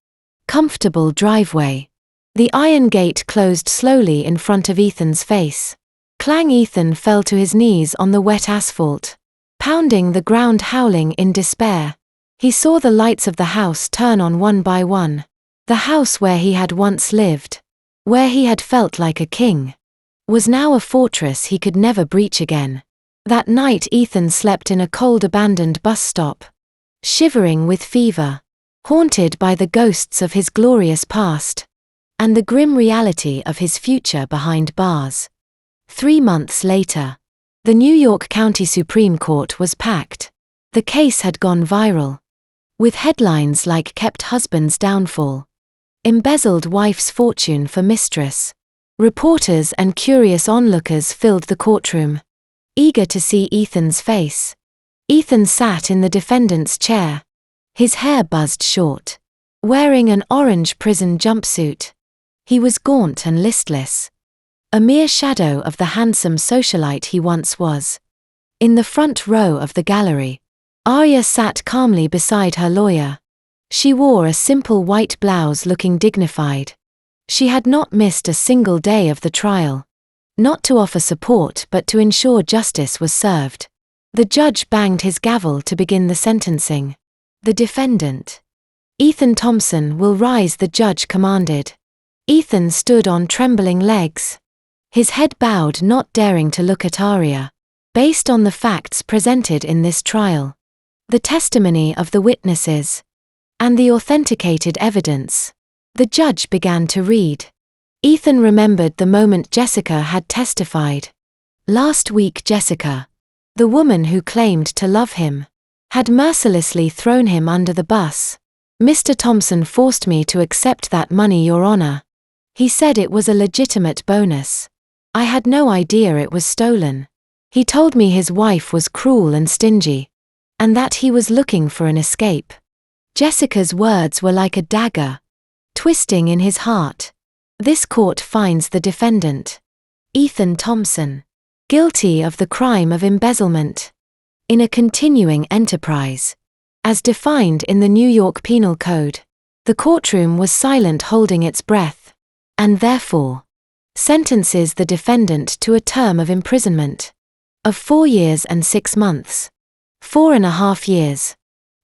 comfortable driveway. The iron gate closed slowly in front of Ethan's face. Clang! Ethan fell to his knees on the wet asphalt, pounding the ground, howling in despair. He saw the lights of the house turn on one by one. The house where he had once lived, where he had felt like a king, was now a fortress he could never breach again. That night Ethan slept in a cold abandoned bus stop, shivering with fever, haunted by the ghosts of his glorious past, and the grim reality of his future behind bars. 3 months later, the New York County Supreme Court was packed. The case had gone viral, with headlines like "Kept Husband's Downfall," "Embezzled Wife's Fortune for Mistress." Reporters and curious onlookers filled the courtroom, eager to see Ethan's face. Ethan sat in the defendant's chair, his hair buzzed short, wearing an orange prison jumpsuit. He was gaunt and listless, a mere shadow of the handsome socialite he once was. In the front row of the gallery, Arya sat calmly beside her lawyer. She wore a simple white blouse, looking dignified. She had not missed a single day of the trial, not to offer support but to ensure justice was served. The judge banged his gavel to begin the sentencing. "The defendant, Ethan Thompson, will rise," the judge commanded. Ethan stood on trembling legs, his head bowed, not daring to look at Arya. Based on the facts presented in this trial, the testimony of the witnesses, and the authenticated evidence, the judge began to read. Ethan remembered the moment Jessica had testified. Last week Jessica, the woman who claimed to love him, had mercilessly thrown him under the bus. "Mr. Thompson forced me to accept that money, Your Honor. He said it was a legitimate bonus. I had no idea it was stolen. He told me his wife was cruel and stingy, and that he was looking for an escape." Jessica's words were like a dagger, twisting in his heart. This court finds the defendant, Ethan Thompson, guilty of the crime of embezzlement in a continuing enterprise, as defined in the New York Penal Code. The courtroom was silent, holding its breath, and therefore sentences the defendant to a term of imprisonment of 4 years and 6 months. 4.5 years.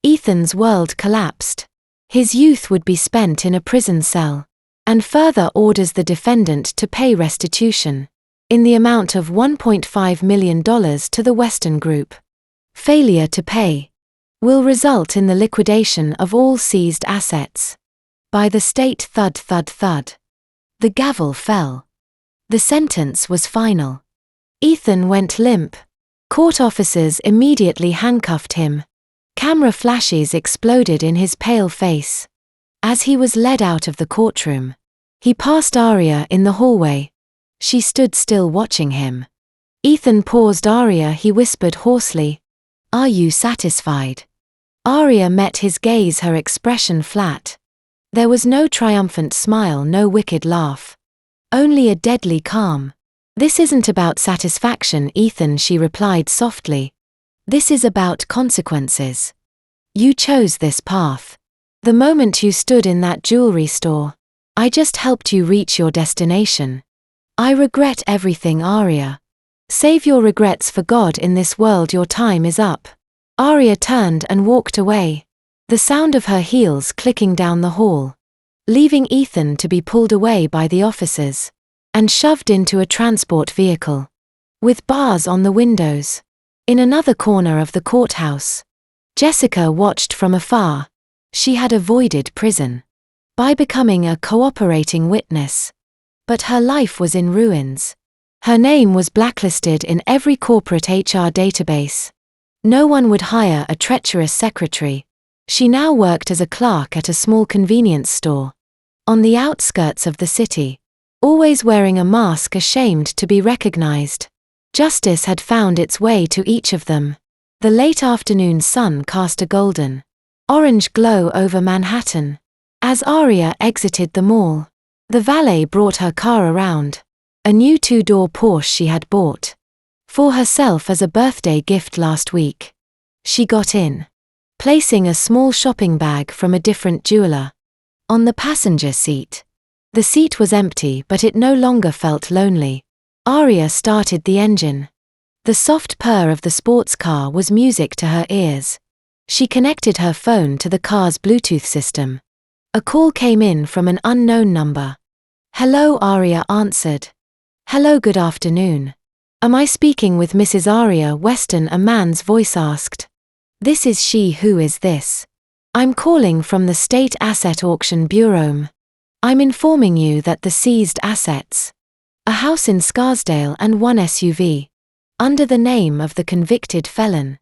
Ethan's world collapsed. His youth would be spent in a prison cell, and further orders the defendant to pay restitution in the amount of $1.5 million to the Western Group. Failure to pay will result in the liquidation of all seized assets by the state. Thud, thud, thud. The gavel fell. The sentence was final. Ethan went limp. Court officers immediately handcuffed him. Camera flashes exploded in his pale face. As he was led out of the courtroom, he passed Arya in the hallway. She stood still, watching him. Ethan paused. "Arya," he whispered hoarsely, "are you satisfied?" Arya met his gaze, her expression flat. There was no triumphant smile, no wicked laugh. Only a deadly calm. "This isn't about satisfaction, Ethan," she replied softly. "This is about consequences. You chose this path. The moment you stood in that jewelry store, I just helped you reach your destination. I regret everything, Arya. Save your regrets for God in this world. Your time is up." Arya turned and walked away, the sound of her heels clicking down the hall, leaving Ethan to be pulled away by the officers and shoved into a transport vehicle with bars on the windows. In another corner of the courthouse, Jessica watched from afar. She had avoided prison by becoming a cooperating witness, but her life was in ruins. Her name was blacklisted in every corporate HR database. No one would hire a treacherous secretary. She now worked as a clerk at a small convenience store on the outskirts of the city, always wearing a mask, ashamed to be recognized. Justice had found its way to each of them. The late afternoon sun cast a golden, orange glow over Manhattan. As Arya exited the mall, the valet brought her car around, a new 2-door Porsche she had bought for herself as a birthday gift last week. She got in, placing a small shopping bag from a different jeweler on the passenger seat. The seat was empty, but it no longer felt lonely. Arya started the engine. The soft purr of the sports car was music to her ears. She connected her phone to the car's Bluetooth system. A call came in from an unknown number. "Hello," Arya answered. "Hello, good afternoon. Am I speaking with Mrs. Arya Weston?" a man's voice asked. "This is she. Who is this?" "I'm calling from the State Asset Auction Bureau. I'm informing you that the seized assets, a house in Scarsdale and one SUV, under the name of the convicted felon,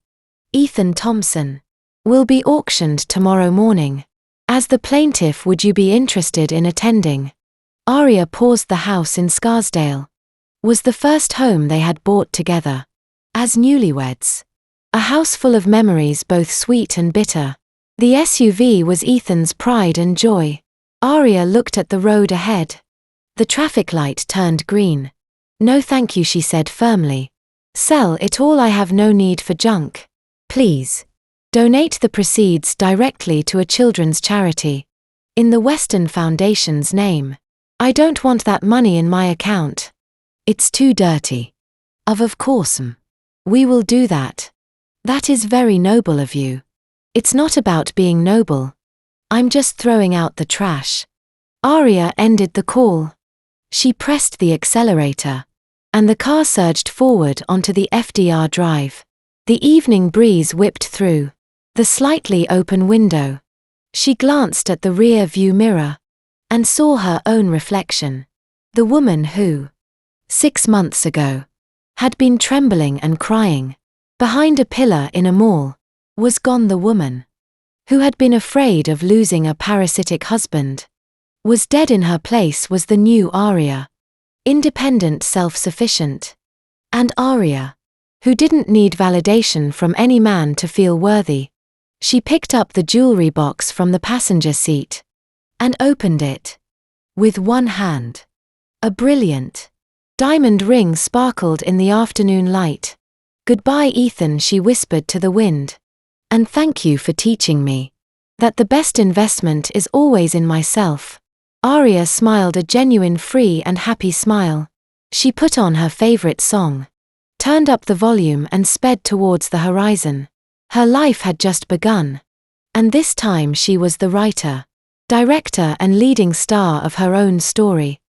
Ethan Thompson, will be auctioned tomorrow morning. As the plaintiff, would you be interested in attending?" Arya paused. The house in Scarsdale was the first home they had bought together as newlyweds. A house full of memories, both sweet and bitter. The SUV was Ethan's pride and joy. Arya looked at the road ahead. The traffic light turned green. "No thank you," she said firmly. "Sell it all. I have no need for junk. Please donate the proceeds directly to a children's charity in the Western Foundation's name. I don't want that money in my account. It's too dirty." Of course, we will do that. That is very noble of you." "It's not about being noble. I'm just throwing out the trash." Arya ended the call. She pressed the accelerator, and the car surged forward onto the FDR drive. The evening breeze whipped through the slightly open window. She glanced at the rear view mirror and saw her own reflection. The woman who, 6 months ago, had been trembling and crying behind a pillar in a mall, was gone. The woman who had been afraid of losing a parasitic husband was dead. In her place was the new Arya, independent, self-sufficient. And Arya, who didn't need validation from any man to feel worthy. She picked up the jewelry box from the passenger seat and opened it with one hand. A brilliant diamond ring sparkled in the afternoon light. "Goodbye, Ethan," she whispered to the wind. "And thank you for teaching me that the best investment is always in myself." Arya smiled, a genuine, free and happy smile. She put on her favorite song, turned up the volume and sped towards the horizon. Her life had just begun. And this time she was the writer, director and leading star of her own story.